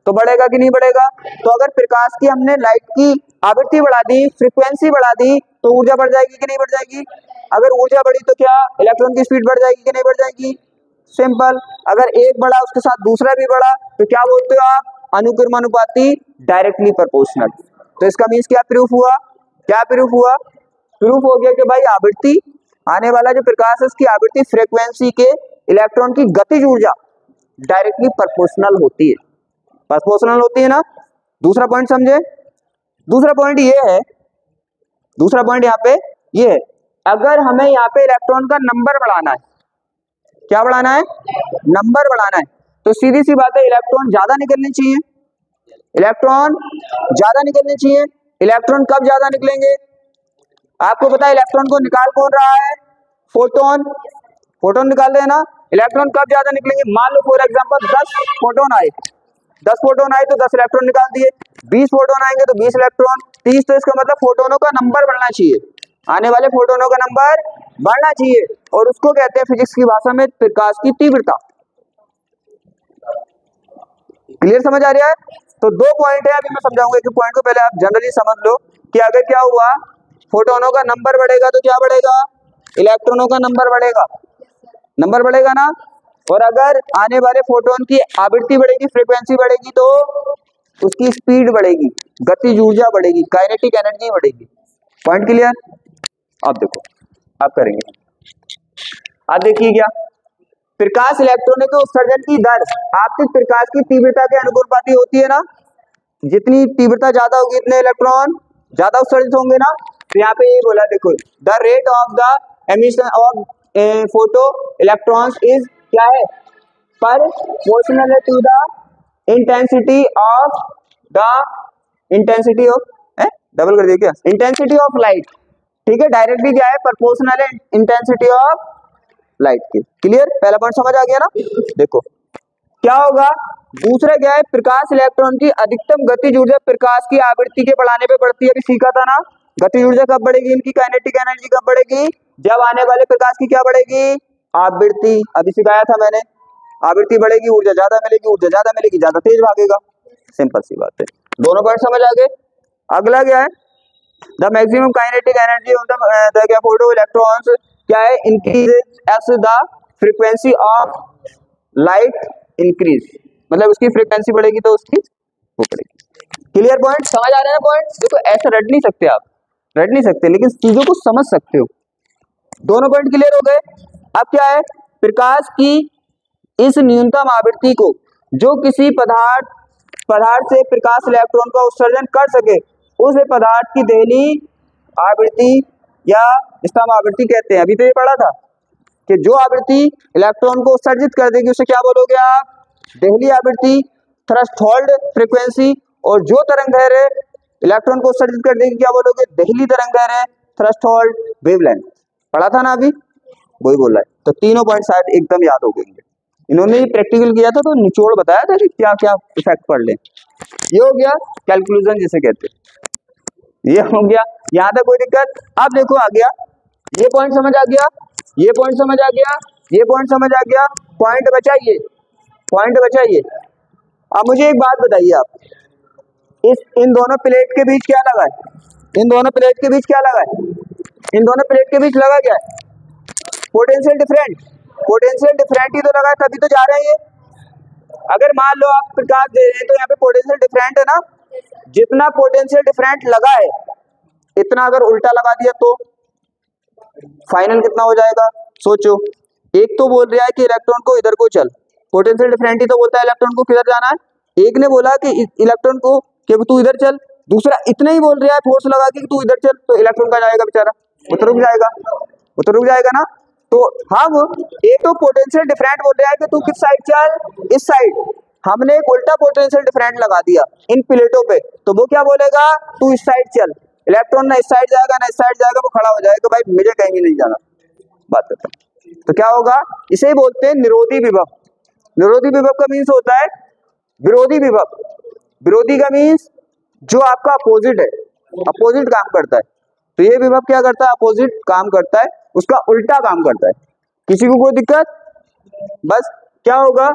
तो बढ़ेगा कि नहीं बढ़ेगा। तो अगर प्रकाश की हमने लाइट की आवृत्ति बढ़ा दी, फ्रीक्वेंसी बढ़ा दी, तो ऊर्जा बढ़ जाएगी कि नहीं बढ़ जाएगी। अगर ऊर्जा बढ़ी तो क्या इलेक्ट्रॉन की स्पीड बढ़ जाएगी कि नहीं बढ़ जाएगी, सिंपल। अगर एक बढ़ा उसके साथ दूसरा भी बढ़ा तो क्या बोलते हो आप, अनुक्रमानुपाती, डायरेक्टली प्रोपोर्शनल। तो इसका मीन्स क्या प्रूफ हुआ, क्या प्रूफ हुआ, प्रूफ हो गया कि भाई आवृत्ति, आने वाला जो प्रकाश है उसकी आवृत्ति फ्रीक्वेंसी के इलेक्ट्रॉन की गतिज ऊर्जा डायरेक्टली प्रोपोर्शनल होती है, प्रोपोर्शनल होती है ना। दूसरा पॉइंट समझे, दूसरा पॉइंट ये है, दूसरा पॉइंट यहाँ पे ये है, अगर हमें यहाँ पे इलेक्ट्रॉन का नंबर बढ़ाना है, क्या बढ़ाना है, नंबर बढ़ाना है, तो सीधी सी बात है इलेक्ट्रॉन ज्यादा निकलने चाहिए, इलेक्ट्रॉन ज्यादा निकलने चाहिए। इलेक्ट्रॉन कब ज्यादा निकलेंगे, आपको पता है इलेक्ट्रॉन को निकाल कौन रहा है, फोटोन, फोटोन निकाल रहे हैं ना। इलेक्ट्रॉन कब ज्यादा निकलेंगे, मान लो फॉर एग्जांपल 10 फोटोन आए, 10 फोटोन आए तो 10 इलेक्ट्रॉन निकाल दिए, 20 फोटोन आएंगे तो 20 इलेक्ट्रॉन, 30, तो इसका मतलब फोटोनों का नंबर बढ़ना चाहिए, आने वाले फोटोनों का नंबर बढ़ना चाहिए, और उसको कहते हैं फिजिक्स की भाषा में प्रकाश की तीव्रता। क्लियर समझ आ रहा है। तो दो पॉइंट है, अभी मैं समझाऊंगा, एक पॉइंट को पहले आप जनरली समझ लो कि अगर क्या हुआ, फोटोनों का नंबर बढ़ेगा तो क्या बढ़ेगा, इलेक्ट्रॉनों का नंबर बढ़ेगा, नंबर बढ़ेगा ना। और अगर आने वाले फोटोन की आवृत्ति बढ़ेगी, फ्रीक्वेंसी बढ़ेगी, तो उसकी स्पीड बढ़ेगी, गतिज ऊर्जा बढ़ेगी, काइनेटिक एनर्जी बढ़ेगी। Point clear. अब देखो आप करेंगे, अब देखिए क्या, प्रकाश इलेक्ट्रॉनों के उत्सर्जन की दर आपतित प्रकाश की तीव्रता के अनुपाती होती है ना, जितनी तीव्रता ज्यादा होगी इतने इलेक्ट्रॉन ज्यादा उत्सर्जित होंगे ना। तो यहाँ पे ये बोला देखो, the rate of the emission of photo electrons is क्या है, proportional to the intensity of the, intensity of, double कर दिया क्या, इंटेंसिटी ऑफ लाइट, ठीक है, डायरेक्टली क्या है, प्रोपोर्शनल है इंटेंसिटी ऑफ लाइट की। क्लियर, पहला पॉइंट समझ आ गया ना। देखो क्या होगा, दूसरा क्या है, प्रकाश इलेक्ट्रॉन की अधिकतम गतिज ऊर्जा प्रकाश की आवृत्ति के बढ़ाने पे बढ़ती है, अभी सीखा था ना। गतिज ऊर्जा कब बढ़ेगी, इनकी काइनेटिक एनर्जी कब बढ़ेगी, जब आने वाले प्रकाश की क्या बढ़ेगी, आवृत्ति, अभी सिखाया था मैंने, आवृत्ति बढ़ेगी ऊर्जा ज्यादा मिलेगी, ऊर्जा ज्यादा मिलेगी ज्यादा तेज भागेगा, सिंपल सी बात है। दोनों पॉइंट समझ आ गए। अगला क्या है, the maximum kinetic energy of the क्या फोटो इलेक्ट्रॉन्स क्या है, increase as the frequency of light increase, मतलब उसकी फ्रीक्वेंसी बढ़ेगी तो उसकी वो बढ़ेगी। क्लियर पॉइंट, समझ आ रहा है ना पॉइंट। देखो ऐसा रट नहीं सकते आप, रट नहीं सकते, लेकिन चीजों को समझ सकते हो। दोनों पॉइंट क्लियर हो गए। अब क्या है, प्रकाश की इस न्यूनतम आवृत्ति को जो किसी पदार्थ से प्रकाश इलेक्ट्रॉन का उत्सर्जन कर सके, उस पदार्थ की देहली आवृत्ति या इसका हम आवृत्ति कहते हैं। अभी तो ये पढ़ा था कि जो आवृत्ति इलेक्ट्रॉन को उत्सर्जित कर देगी उसे क्या बोलोगे आप, देहली आवृत्ति, थ्रेशोल्ड फ्रीक्वेंसी, और जो तरंग दैर्घ्य इलेक्ट्रॉन को उत्सर्जित कर देगी क्या बोलोगे, देहली तरंग दैर्घ्य, थ्रेशोल्ड वेवलेंथ। पढ़ा था ना अभी, वही बोल रहा है। तो तीनों पॉइंट शायद एकदम याद हो गए, इन्होंने प्रैक्टिकल किया था तो निचोड़ बताया था कि क्या क्या इफेक्ट पढ़ ले। ये हो गया कैलकुलेशन जिसे कहते हैं, ये हो गया, यहाँ तक कोई दिक्कत। अब देखो आ गया, ये पॉइंट समझ आ गया, ये पॉइंट समझ आ गया, ये पॉइंट समझ आ गया, पॉइंट बचा ये, पॉइंट बचा ये। अब मुझे एक बात बताइए आप, इन दोनों प्लेट के बीच क्या लगा है, इन दोनों प्लेट के बीच क्या लगा है, इन दोनों प्लेट के बीच लगा क्या है? Potential different. पोटेंशियल डिफरेंट ही तो लगा है, तभी तो जा रहे हैं ये। अगर मान लो आप प्रकाश दे रहे हैं तो यहाँ पे पोटेंशियल डिफरेंट है ना, जितना पोटेंशियल डिफरेंट लगा है इतना अगर उल्टा लगा दिया तो फाइनल कितना हो जाएगा? सोचो, एक तो बोल रहा है कि इलेक्ट्रॉन को इधर को चल, पोटेंशियल डिफरेंट ही तो बोलता है इलेक्ट्रॉन को किधर जाना है। एक ने बोला कि इलेक्ट्रॉन को कि तू इधर चल, दूसरा इतना ही बोल रहा है फोर्स लगा के कि तू इधर चल, तो इलेक्ट्रॉन का जाएगा बेचारा, वो तो रुक जाएगा, वो तो रुक जाएगा ना। तो हम एक तो पोटेंशियल डिफरेंट बोल रहा है कि तू किस साइड चल, इस साइड, हमने एक उल्टा पोटेंशियल डिफरेंट लगा दिया इन प्लेटों पे, तो वो क्या बोलेगा? तू इस साइड चल, इलेक्ट्रॉन ना इस साइड जाएगा ना इस साइड जाएगा, वो खड़ा हो जाएगा, भाई मुझे कहीं भी नहीं जाना। बात करता हूं तो क्या होगा? इसे ही बोलते हैं निरोधी विभव। निरोधी विभव का मीन्स होता है विरोधी विभव। विरोधी का मीन्स जो आपका अपोजिट है, अपोजिट काम करता है। तो ये विभव क्या करता है? अपोजिट काम करता है, उसका उल्टा काम करता है। किसी को कोई दिक्कत? बस क्या होगा?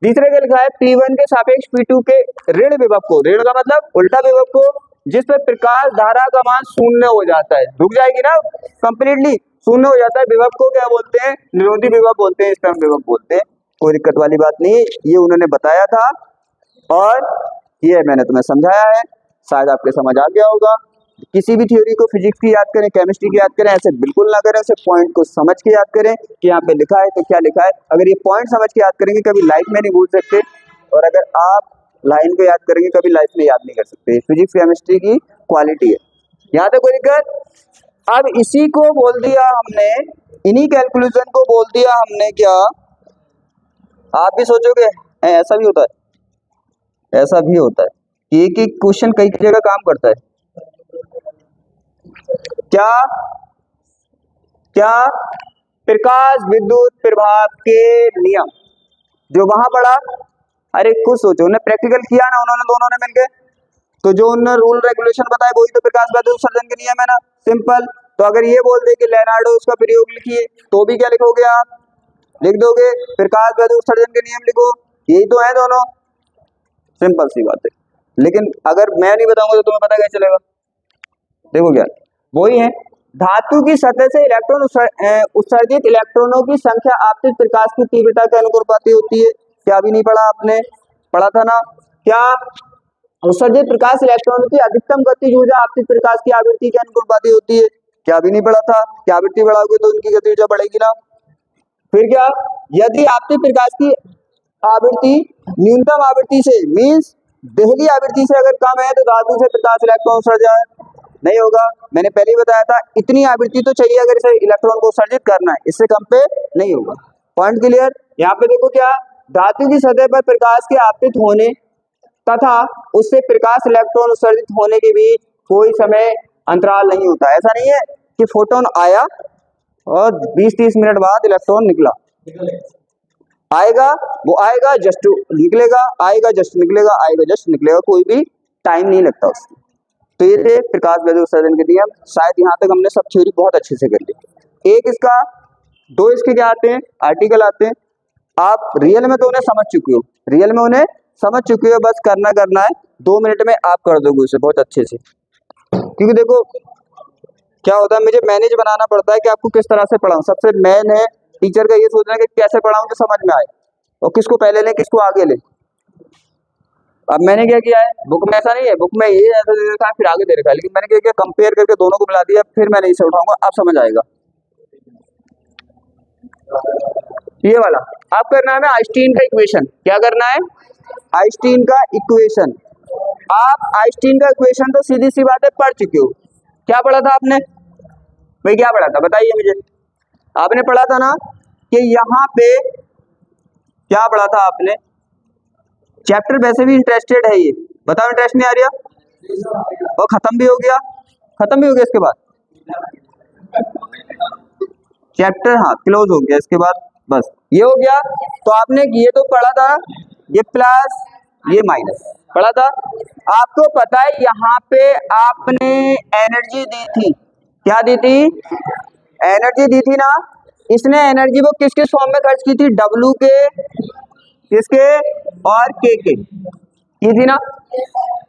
तीसरे के लिखा है P1 के सापेक्ष P2 के ऋण विभव को, ऋण का मतलब उल्टा विभव को, जिस पर प्रकाश धारा का मान शून्य हो जाता है, रुक जाएगी ना कंप्लीटली, शून्य हो जाता है, विभव को क्या बोलते हैं? निरोधी विभव बोलते हैं, इसका हम विभव बोलते हैं। कोई दिक्कत वाली बात नहीं, ये उन्होंने बताया था और ये मैंने तुम्हें समझाया है, शायद आपके समझ आ गया होगा। किसी भी थ्योरी को, फिजिक्स की याद करें, केमिस्ट्री की याद करें, ऐसे बिल्कुल ना करें, उसे पॉइंट को समझ के याद करें कि यहाँ पे लिखा है तो क्या लिखा है। अगर ये पॉइंट समझ के याद करेंगे कभी लाइफ में नहीं भूल सकते, और अगर आप लाइन को याद करेंगे कभी लाइफ में याद नहीं कर सकते। फिजिक्स केमिस्ट्री की क्वालिटी है। यहाँ तक कोई दिक्कत? अब इसी को बोल दिया हमने, इन्हीं कैलकुलेशन को बोल दिया हमने क्या? आप भी सोचोगे ऐसा भी होता है, ऐसा भी होता है, एक एक क्वेश्चन कई जगह काम करता है। क्या क्या प्रकाश विद्युत प्रभाव के नियम जो वहां पढ़ा, अरे कुछ सोचो, उन्होंने प्रैक्टिकल किया ना उन्होंने दोनों ने मिलके, तो जो उन्होंने रूल रेगुलेशन बताए वही तो प्रकाश विद्युत उत्सर्जन के नियम है ना, सिंपल। तो अगर ये बोल दे कि लेनार्डो उसका प्रयोग लिखिए तो भी क्या लिखोगे आप? लिख दोगे प्रकाश विद्युत उत्सर्जन के नियम लिखो, यही तो है दोनों, सिंपल सी बात है। लेकिन अगर मैं नहीं बताऊंगा तो तुम्हें पता कैसे चलेगा? देखो क्या वही है, धातु की सतह से इलेक्ट्रॉन उत्सर्जित इलेक्ट्रॉनों की संख्या आपतित प्रकाश की तीव्रता के अनुपाती होती है। क्या भी नहीं पढ़ा आपने? पढ़ा था ना? क्या उत्सर्जित प्रकाश इलेक्ट्रॉनों की अधिकतम गतिज ऊर्जा आपतित प्रकाश की आवृत्ति के अनुपाती होती है। क्या भी नहीं पढ़ा था? क्या आवृत्ति बढ़ाओगे तो उनकी गतिज ऊर्जा बढ़ेगी ना। फिर क्या, यदि आपतित प्रकाश की आवृत्ति न्यूनतम आवृत्ति से मीन्स देहली आवृत्ति से अगर कम है तो धातु से प्रकाश इलेक्ट्रॉन उत्सर्जन नहीं होगा। मैंने पहले ही बताया था, इतनी आवृत्ति तो चाहिए अगर इसे इलेक्ट्रॉन को उत्सर्जित करना है, इससे कम पे नहीं होगा। Point clear? यहाँ पे देखो क्या, धातु की सतह पर प्रकाश के आपतित होने तथा उससे प्रकाश इलेक्ट्रॉन उत्सर्जित होने के बीच कोई समय अंतराल नहीं होता। ऐसा नहीं है कि फोटोन आया और 20-30 मिनट बाद इलेक्ट्रॉन निकला, आएगा वो आएगा जस्ट निकलेगा, आएगा जस्ट निकलेगा, आएगा जस्ट निकलेगा, कोई भी टाइम नहीं लगता उसको। तो ये थे प्रकाश विद्युत उत्सर्जन के नियम। शायद यहाँ तक हमने सब थ्योरी बहुत अच्छे से कर ली। एक इसका, दो इसके क्या आते हैं? आर्टिकल आते हैं। आप रियल में तो उन्हें समझ चुके हो, रियल में उन्हें समझ चुके हो, बस करना है, 2 मिनट में आप कर दोगे उसे बहुत अच्छे से। क्योंकि देखो क्या होता है, मुझे मैनेज बनाना पड़ता है कि आपको किस तरह से पढ़ाऊं। सबसे मेन है टीचर का ये सोचना कि कैसे पढ़ाऊं कि समझ में आए, और किसको पहले लें किसको आगे लें। अब मैंने क्या किया है, बुक में ऐसा नहीं है, बुक में ये ऐसा दे रखा है फिर आगे दे रखा है, लेकिन मैंने क्या किया, कंपेयर करके दोनों को मिला दिया, फिर मैंने इसे उठाऊंगा, आप समझ आएगा। ये वाला आप करना है ना आइंस्टीन का इक्वेशन। क्या करना है? आइंस्टीन का इक्वेशन। आप आइंस्टीन का इक्वेशन तो सीधी सी बात है पढ़ चुके हो। क्या पढ़ा था आपने भाई? क्या पढ़ा था बताइए मुझे। आपने पढ़ा था ना कि यहाँ पे क्या पढ़ा था आपने? चैप्टर वैसे भी इंटरेस्टेड है, ये बताओ इंटरेस्ट नहीं आ रहा, और खत्म भी हो गया, खत्म भी हो गया। इसके बाद चैप्टर हाँ क्लोज हो गया, इसके बाद बस ये हो गया। तो आपने ये तो पढ़ा था, ये प्लस ये माइनस पढ़ा था। आपको पता है यहाँ पे आपने एनर्जी दी थी, क्या दी थी? एनर्जी दी थी ना। इसने एनर्जी वो किस किस फॉर्म में खर्च की थी? डब्लू के, किसके, और के की थी ना।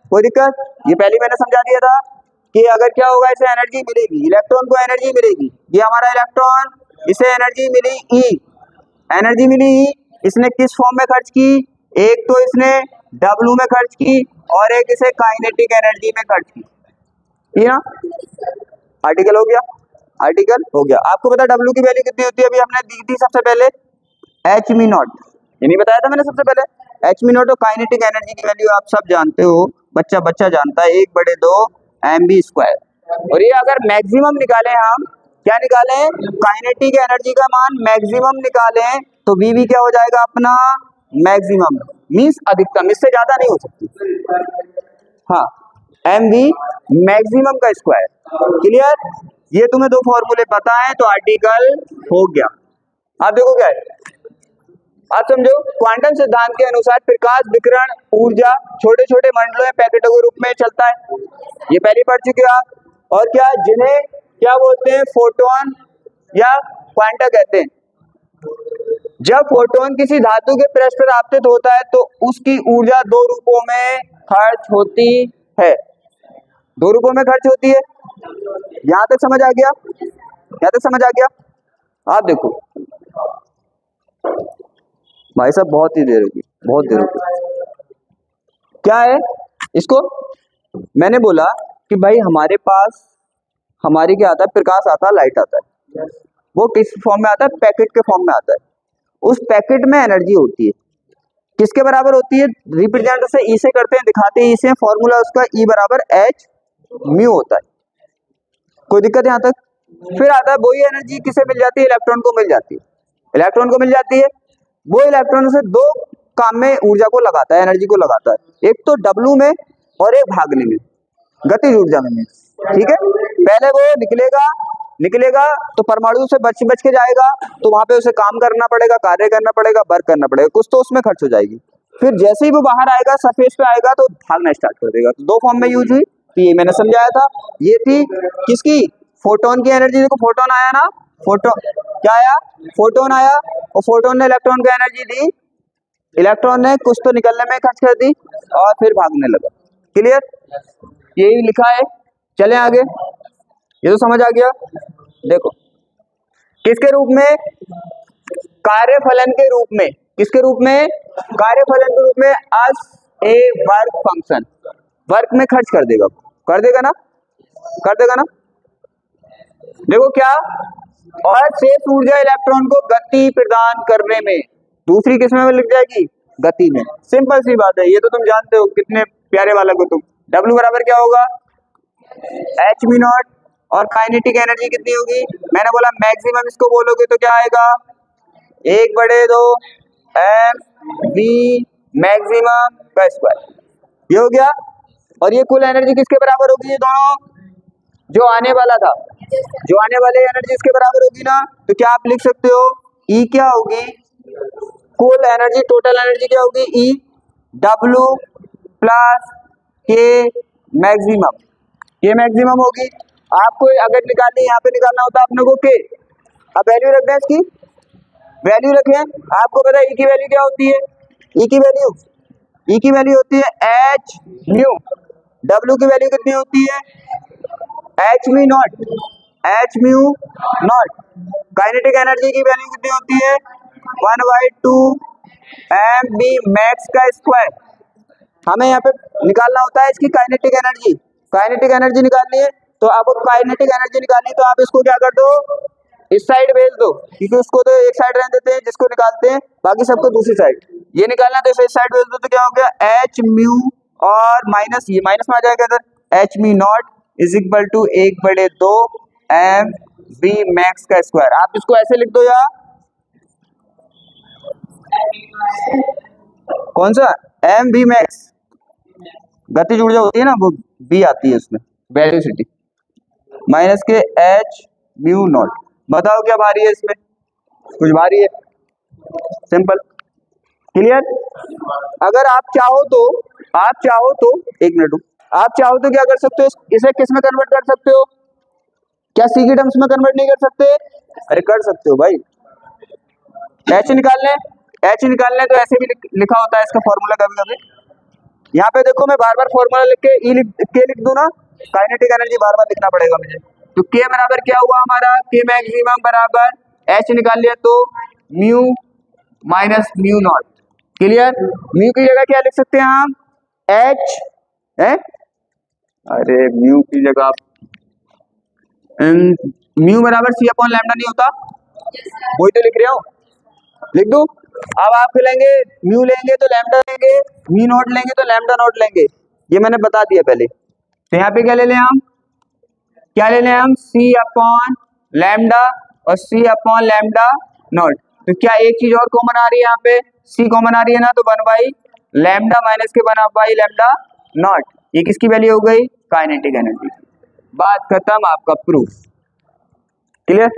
कोई दिक्कत? ये पहले मैंने समझा दिया था। कि अगर क्या होगा, इसे एनर्जी मिलेगी, इलेक्ट्रॉन को एनर्जी मिलेगी, ये हमारा इलेक्ट्रॉन, इसे एनर्जी मिली ई, एनर्जी मिली ई, इसने किस फॉर्म में खर्च की, एक तो इसने W में खर्च की और एक इसे काइनेटिक एनर्जी में खर्च की, ठीक है ना। आर्टिकल हो गया, आर्टिकल हो गया। आपको पता W की वैल्यू कितनी होती है, अभी हमने दी थी सबसे पहले एच मी नॉट, ये नहीं बताया था मैंने सबसे पहले, एच मी नॉट। और काइनेटिक एनर्जी की वैल्यू आप सब जानते हो, बच्चा बच्चा जानता है, 1/2 mv²। और ये अगर मैक्सिमम निकालें हम, क्या निकालें, काइनेटिक एनर्जी का मान मैक्सिमम निकालें, तो वी भी क्या हो जाएगा अपना मैक्सिमम, मींस अधिकतम, इससे ज्यादा नहीं हो सकती। हाँ, एम वी मैक्सिमम का स्क्वायर, क्लियर। ये तुम्हें दो फॉर्मूले पता है तो आर्टिकल हो गया। आप देखो क्या है, आप समझो, क्वांटम सिद्धांत के अनुसार प्रकाश विकिरण ऊर्जा छोटे छोटे मंडलों में पैकेटों के रूप में चलता है, ये पहले पढ़ चुके हो आप। और क्या, जिन्हें क्या बोलते हैं, फोटोन या क्वांटा कहते हैं। जब फोटोन किसी धातु के पृष्ठ पर आपतित होता है तो उसकी ऊर्जा दो रूपों में खर्च होती है, दो रूपों में खर्च होती है। यहां तक समझ आ गया, यहां तक समझ आ गया। आप देखो भाई साहब, बहुत ही देर होगी, बहुत देर होगी। क्या है, इसको मैंने बोला कि भाई हमारे पास, हमारी क्या आता है, प्रकाश आता है, लाइट आता है, वो किस फॉर्म में आता है, पैकेट के फॉर्म में आता है। उस पैकेट में एनर्जी होती है, किसके बराबर होती है, रिप्रेजेंट से ई से करते हैं, दिखाते हैं ई से, फॉर्मूला उसका ई बराबर एच म्यू होता है। कोई दिक्कत यहाँ तक। फिर आता है वही एनर्जी किसे मिल जाती है, इलेक्ट्रॉन को मिल जाती है, इलेक्ट्रॉन को मिल जाती है। वो इलेक्ट्रॉन से दो काम में ऊर्जा को लगाता है, एनर्जी को लगाता है, एक तो W में और एक भागने में, गतिज ऊर्जा में, ठीक है। पहले वो निकलेगा तो परमाणु से बच के जाएगा, तो वहां पे उसे काम करना पड़ेगा, कार्य करना पड़ेगा, वर्क करना पड़ेगा, कुछ तो उसमें खर्च हो जाएगी। फिर जैसे ही वो बाहर आएगा, सरफेस पे आएगा, तो भागना स्टार्ट कर देगा। तो दो फॉर्म में यूज हुई, तो ये मैंने समझाया था। ये थी किसकी, फोटोन की एनर्जी। देखो फोटोन आया ना, क्या आया, फोटोन आया, और फोटोन ने इलेक्ट्रॉन को एनर्जी दी, इलेक्ट्रॉन ने कुछ तो निकलने में खर्च कर दी और फिर भागने लगा। क्लियर, यही लिखा है। चले आगे, ये तो समझ आ गया। देखो किसके रूप में, कार्यफलन के रूप में, किसके रूप में, कार्यफलन के रूप में, अस ए वर्क फंक्शन, वर्क में खर्च कर देगा, कर देगा ना, कर देगा ना। देखो क्या, और शेष ऊर्जा इलेक्ट्रॉन को गति प्रदान करने में, दूसरी किस में लिख जाएगी, गति में। सिंपल सी बात है, ये तो तुम जानते हो, कितने प्यारे वाला को तुम। W बराबर क्या होगा, एच मी नॉट, और काइनेटिक एनर्जी कितनी होगी, मैंने बोला मैक्सिमम, इसको बोलोगे तो क्या आएगा, 1/2 mv मैक्सिमम का स्क्वायर, ये हो गया। और ये कुल एनर्जी किसके बराबर होगी, ये दोनों जो आने वाला था, जो आने वाले एनर्जी इसके बराबर होगी ना। तो क्या आप लिख सकते हो, E क्या होगी, कुल एनर्जी, टोटल एनर्जी क्या होगी, E W plus K maximum, ये मैक्सिमम होगी। आपको अगर निकालनी, यहाँ पे निकालना होता अपने को K, अब वैल्यू रख दें, इसकी वैल्यू रखें। आपको पता है E की वैल्यू क्या होती है, E की वैल्यू होती है एच म्यू। W की वैल्यू कितनी होती है, H mu not, H mu naught. Kinetic energy की वैल्यू कितनी होती है, 1/2 mv मैक्स का स्क्वायर। हमें यहाँ पे निकालना होता है इसकी काइनेटिक एनर्जी, काइनेटिक एनर्जी निकालनी है। तो आपको काइनेटिक एनर्जी निकालनी है, तो आप इसको क्या कर दो, इस साइड भेज दो, क्योंकि उसको तो एक साइड रहने देते हैं जिसको निकालते हैं, बाकी सबको दूसरी साइड। ये निकालना तो इस साइड भेज दो, तो क्या हो गया, एच म्यू और माइनस, ये माइनस में आ जाएगा इधर, h mu naught is equal to 1/2 mv max का स्क्वायर। आप इसको ऐसे लिख दो, या कौन सा, mv मैक्स, गतिज ऊर्जा होती है ना, वो b आती है उसमें, वेलोसिटी, माइनस के एच म्यू नॉट। बताओ क्या भारी है इसमें, कुछ भारी है, सिंपल, क्लियर। अगर आप चाहो तो एक मिनट, आप चाहो तो क्या कर सकते हो, इसे किस में कन्वर्ट कर सकते हो, क्या सी की टर्म्स में कन्वर्ट नहीं कर सकते, अरे कर सकते हो भाई। एच निकालने तो ऐसे भी लिखा होता है इसका फॉर्मूला कभी कभी। यहाँ पे देखो, मैं बार बार फॉर्मूला लिख के लिख दूं ना, काइनेटिक एनर्जी बार बार लिखना पड़ेगा मुझे। तो के बराबर क्या हुआ हमारा, के मैक्सिमम बराबर एच निकाल लिया तो mu minus mu naught. Clear. Mu की जगह क्या लिख सकते हैं हम, एच है, अरे म्यू की जगह म्यू बराबर सी अपॉन लैम्डा नहीं होता, वही तो लिख रहा हूँ, लिख दूं। अब आप लेंगे म्यू लेंगे तो लैम्डा लेंगे, म्यू नॉट लेंगे तो लैम्डा नॉट लेंगे, ये मैंने बता दिया पहले। तो यहाँ पे क्या ले लें हम, क्या ले लें हम, सी अपॉन लैम्डा और सी अपॉन लैम्डा नॉट। तो क्या एक चीज और कॉमन आ रही है, यहाँ पे सी कॉमन आ रही है ना, तो 1 बाई लैम्डा माइनस के 1 बाई लैम्डा नॉट। ये किसकी वैल्यू हो गई, काइनेटिक एनर्जी। बात खत्म, आपका प्रूफ क्लियर।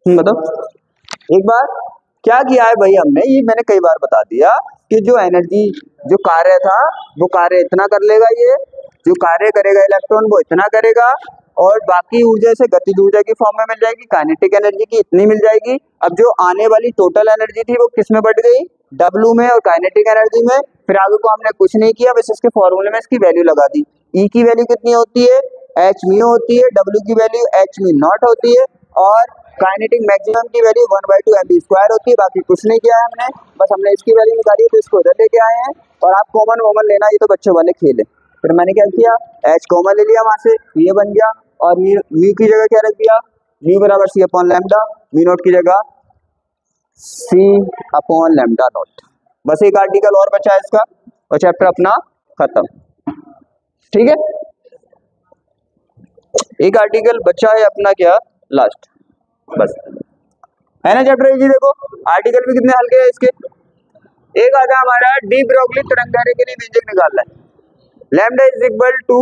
बताओ एक बार क्या किया है भाई हमने, ये मैंने कई बार बता दिया कि जो एनर्जी जो कार्य था वो कार्य इतना कर लेगा, ये जो कार्य करेगा इलेक्ट्रॉन वो इतना करेगा, और बाकी ऊर्जा से गतिज ऊर्जा की फॉर्म में मिल जाएगी, काइनेटिक एनर्जी की इतनी मिल जाएगी। अब जो आने वाली टोटल एनर्जी थी वो किस में बढ़ गई, डब्ल्यू में और काइनेटिक एनर्जी में। फिर आगे को हमने कुछ नहीं किया, बस इसके फॉर्मूले में इसकी वैल्यू लगा दी। ई की वैल्यू कितनी होती है, एच म्यू होती है, डब्ल्यू की वैल्यू एच म्यू नॉट होती है, और काइनेटिक मैक्सिमम की वैल्यू 1/2 mv² होती है। बाकी कुछ नहीं किया है हमने, बस हमने इसकी वैल्यू निकाली है तो इसको इधर लेके आए हैं। और आप कॉमन वॉमन लेना, ये तो बच्चों वाले खेल है। फिर मैंने क्या किया, एच कॉमन ले लिया वहां से, ये बन गया, और म्यू की जगह क्या रख दिया, म्यू बराबर सी अपॉन लैम्डा, म्यू नॉट की जगह सी अपॉन लैम्डा नॉट। बस एक आर्टिकल और बचा है इसका, और चैप्टर अपना खत्म। ठीक है, एक आर्टिकल बचा है अपना, क्या लास्ट, बस है ना चैप्टर। जी देखो आर्टिकल भी कितने हल्के हैं इसके। एक आता हमारा डी ब्रोगली तरंगधार्य के लिए व्यंजक निकालना है। Lambda is equal to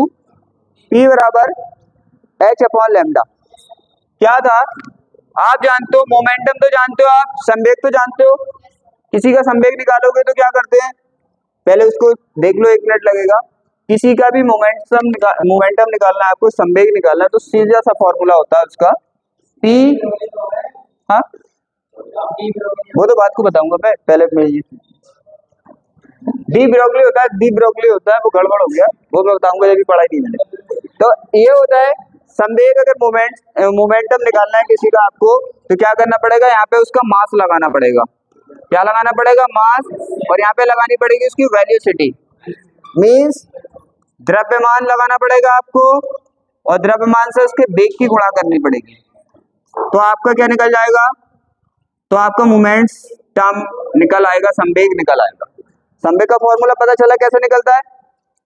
p बराबर एच अपॉन लैम्डा। क्या था, आप जानते हो मोमेंटम तो जानते हो, आप संवेग तो जानते हो। किसी का संवेग निकालोगे तो क्या करते हैं, पहले उसको देख लो, 1 मिनट लगेगा। किसी का भी मोमेंटम निकालना है आपको, संवेग निकालना है, तो सीधा सा फॉर्मूला होता है उसका पी, हाँ वो तो बात को बताऊंगा मैं, पहले मैं ये डी ब्रोगली होता है, डी ब्रोगली होता है, वो गड़बड़ हो गया, वो मैं बताऊंगा जब भी पढ़ाई नहीं मैंने। तो ये होता है संवेग, अगर मोमेंटम निकालना है किसी का आपको, तो क्या करना पड़ेगा, यहाँ पे उसका मास लगाना पड़ेगा। क्या लगाना पड़ेगा, मास, और यहाँ पे लगानी पड़ेगी उसकी वेलोसिटी, मींस द्रव्यमान लगाना पड़ेगा आपको, और द्रव्यमान से उसके वेग की गुणा करनी पड़ेगी। तो आपका क्या निकल जाएगा, तो आपका मोमेंट्स टर्म निकल आएगा, संवेग निकल आएगा। संवेग का फॉर्मूला पता चला कैसे निकलता है,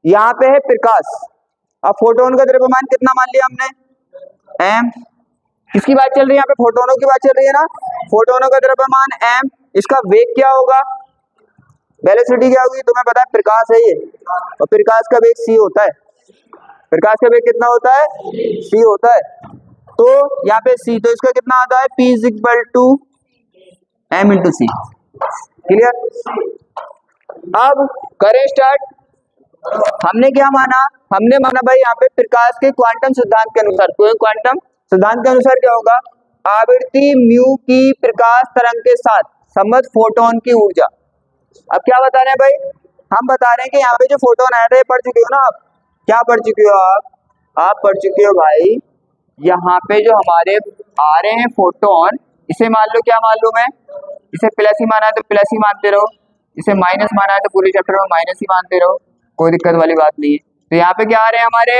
यहाँ पे है प्रकाश। अब फोटोन का द्रव्यमान कितना मान लिया हमने, m। किसकी बात चल रही है यहाँ पे, फोटोनों की बात चल रही है ना। फोटोनों का द्रव्यमान m, इसका वेग क्या होगा, वेलोसिटी क्या होगी, तुम्हें पता है प्रकाश है ये, और प्रकाश का वेग c होता है। प्रकाश का वेग कितना होता है, c होता है। तो यहाँ पे c, तो इसका कितना आता है, p is equal to m into c. Clear. अब करें स्टार्ट। हमने क्या माना, हमने माना भाई यहाँ पे प्रकाश के क्वांटम सिद्धांत के अनुसार, क्वांटम सिद्धांत के अनुसार क्या होगा, आवृत्ति म्यू की प्रकाश तरंग के साथ संबद्ध फोटोन की ऊर्जा। अब क्या बता रहे हैं भाई, हम बता रहे हैं कि यहाँ पे जो फोटोन आया था, ये पढ़ चुके हो ना आप, क्या पढ़ चुके हो आप पढ़ चुके हो भाई, यहाँ पे जो हमारे आ रहे हैं फोटोन, इसे मान लो क्या मालूम है, इसे प्लस ही माना है तो प्लस ही मानते रहो, इसे माइनस माना है तो पूरे चैप्टर में माइनस ही मानते रहो, कोई दिक्कत वाली बात नहीं है। तो यहाँ पे क्या आ रहे हैं हमारे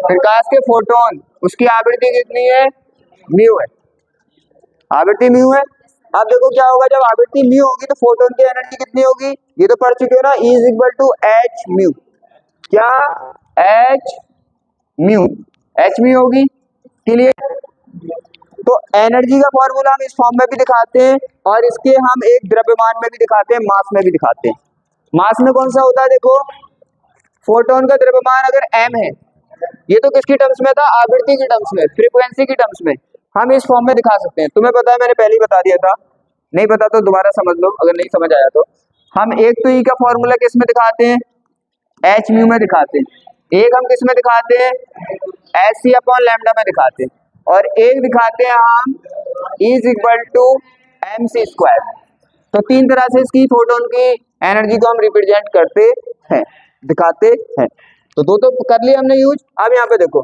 प्रकाश के फोटोन, उसकी आवृत्ति कितनी है, म्यू है, आवृत्ति म्यू है। अब देखो क्या होगा, जब आवृत्ति म्यू होगी तो फोटोन की एनर्जी कितनी होगी, ये तो पढ़ चुके हो ना, E is equal to h mu. क्या, एच म्यू, एच म्यू होगी। क्लियर। तो एनर्जी का फॉर्मूला हम इस फॉर्म में भी दिखाते हैं, और इसके हम एक द्रव्यमान में भी दिखाते हैं, मास में भी दिखाते हैं। मास में कौन सा होता है, देखो फोटोन का द्रव्यमान अगर m है, ये तो किसकी टर्म्स में था, आवृत्ति की टर्म्स में, फ्रीक्वेंसी की टर्म्स में, हम इस फॉर्म में दिखा सकते हैं। तुम्हें पता है, मैंने पहले ही बता दिया था, नहीं पता तो दोबारा समझ लो, अगर नहीं समझ आया तो। हम एक तो E का फॉर्मूला किस में दिखाते हैं, एच म्यू में दिखाते हैं, एक हम किस में दिखाते हैं, एच सी अपॉन लैम्डा में दिखाते हैं, और एक दिखाते हैं हम E is equal to m c square. तो 3 तरह से इसकी फोटोन की एनर्जी को हम रिप्रेजेंट करते हैं, दिखाते हैं। तो दो तो कर लिया हमने यूज। अब यहाँ पे देखो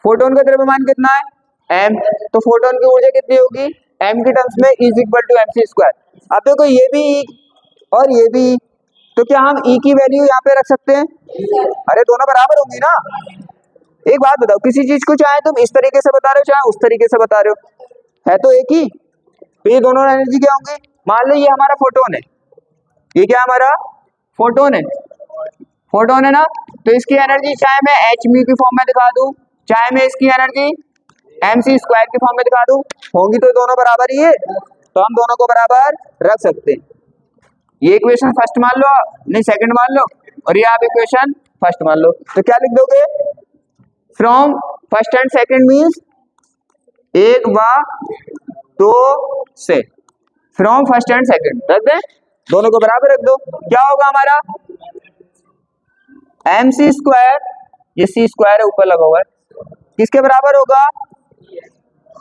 फोटोन का द्रव्यमान कितना है m, तो फोटोन की ऊर्जा कितनी होगी m की टर्म्स में इज इक्वल टू mc²। अब देखो ये भी E और ये भी E, तो क्या हम E की वैल्यू यहाँ पे रख सकते हैं? अरे दोनों बराबर होंगी ना। एक बात बताओ, किसी चीज को चाहे तुम इस तरीके से बता रहे हो चाहे उस तरीके से बता रहे हो, है तो एक ही। तो ये दोनों एनर्जी क्या होंगी? मान लो ये हमारा फोटोन है, ये क्या हमारा फोटोन है, फोटोन है ना। तो इसकी एनर्जी चाहे मैं h म्यू की फॉर्म में दिखा दूं, चाहे मैं इसकी एनर्जी mc² की फॉर्म में दिखा दूं, होंगी तो दोनों बराबर ही है, तो हम दोनों को बराबर रख सकते हैं। ये इक्वेशन फर्स्ट मान लो, नहीं सेकंड मान लो, और ये आप इक्वेशन फर्स्ट मान लो। तो क्या लिख दोगे? From first and second means एक व दो से, फ्रॉम फर्स्ट एंड सेकंड रख दे, दोनों को बराबर रख दो। क्या होगा हमारा mc², ये c² है ऊपर लगा हुआ है, किसके बराबर होगा?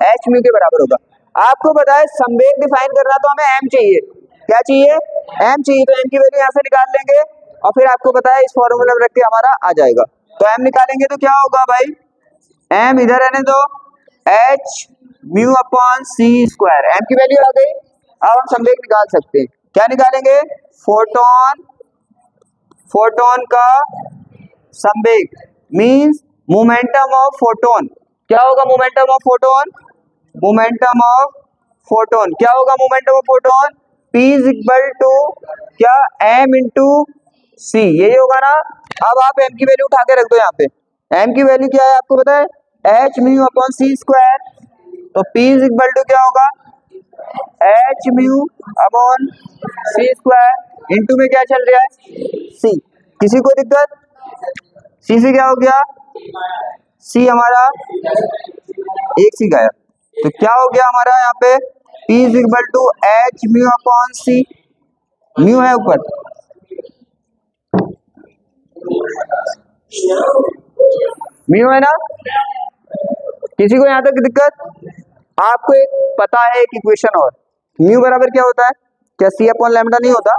h म्यू के बराबर होगा। आपको पता है संवेग डिफाइन करना तो हमें m चाहिए, क्या चाहिए? m चाहिए, तो m की वैल्यू यहाँ से निकाल लेंगे और फिर आपको पता है इस फॉर्मूला में रख के हमारा आ जाएगा। तो m निकालेंगे तो क्या होगा भाई, m इधर रहने दो, h mu upon c², m की वैल्यू आ गई। अब हम संवेग निकाल सकते हैं, क्या निकालेंगे? फोटोन, फोटोन का संवेग मींस मोमेंटम ऑफ फोटोन। क्या होगा momentum of photon? Momentum of photon क्या होगा? Momentum of photon P is equal to क्या m इंटू c, यही होगा ना। अब आप m की वैल्यू उठा के रख दो यहाँ पे, m की वैल्यू क्या है आपको पता है? h म्यू अपॉन c², तो P इज इक्वल टू क्या होगा? h mu upon c² into में क्या चल रहा है? c। किसी को दिक्कत? c से क्या हो गया? c हमारा एक सी गया, तो क्या हो गया हमारा यहाँ पे? P is equal to h mu upon c, mu है ऊपर, म्यू है ना। किसी को यहाँ तक दिक्कत? आपको एक पता है एक इक्वेशन और, म्यू बराबर क्या होता है? क्या c अपॉन लैम्डा नहीं होता?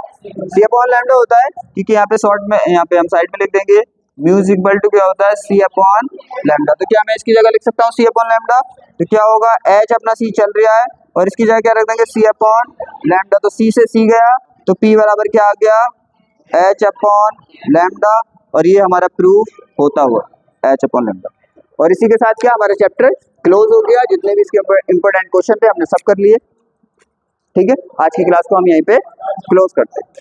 c अपॉन लैम्डा होता है, क्योंकि यहाँ पे शॉर्ट में, यहाँ पे हम साइड में लिख देंगे म्यू इज इक्वल टू क्या होता है? c upon lambda. तो क्या मैं इसकी जगह लिख सकता हूँ c अपॉन लैम्डा? तो क्या होगा? h अपना c चल रहा है और इसकी जगह क्या रख देंगे? c upon lambda. तो c से c गया तो p बराबर क्या आ गया? h अपॉन लैम्डा, और ये हमारा प्रूफ होता हुआ h अपॉन लैम्डा। और इसी के साथ क्या हमारा चैप्टर क्लोज हो गया। जितने भी इसके इंपॉर्टेंट क्वेश्चन थे हमने सब कर लिए। ठीक है, आज की क्लास को हम यहीं पे क्लोज करते हैं।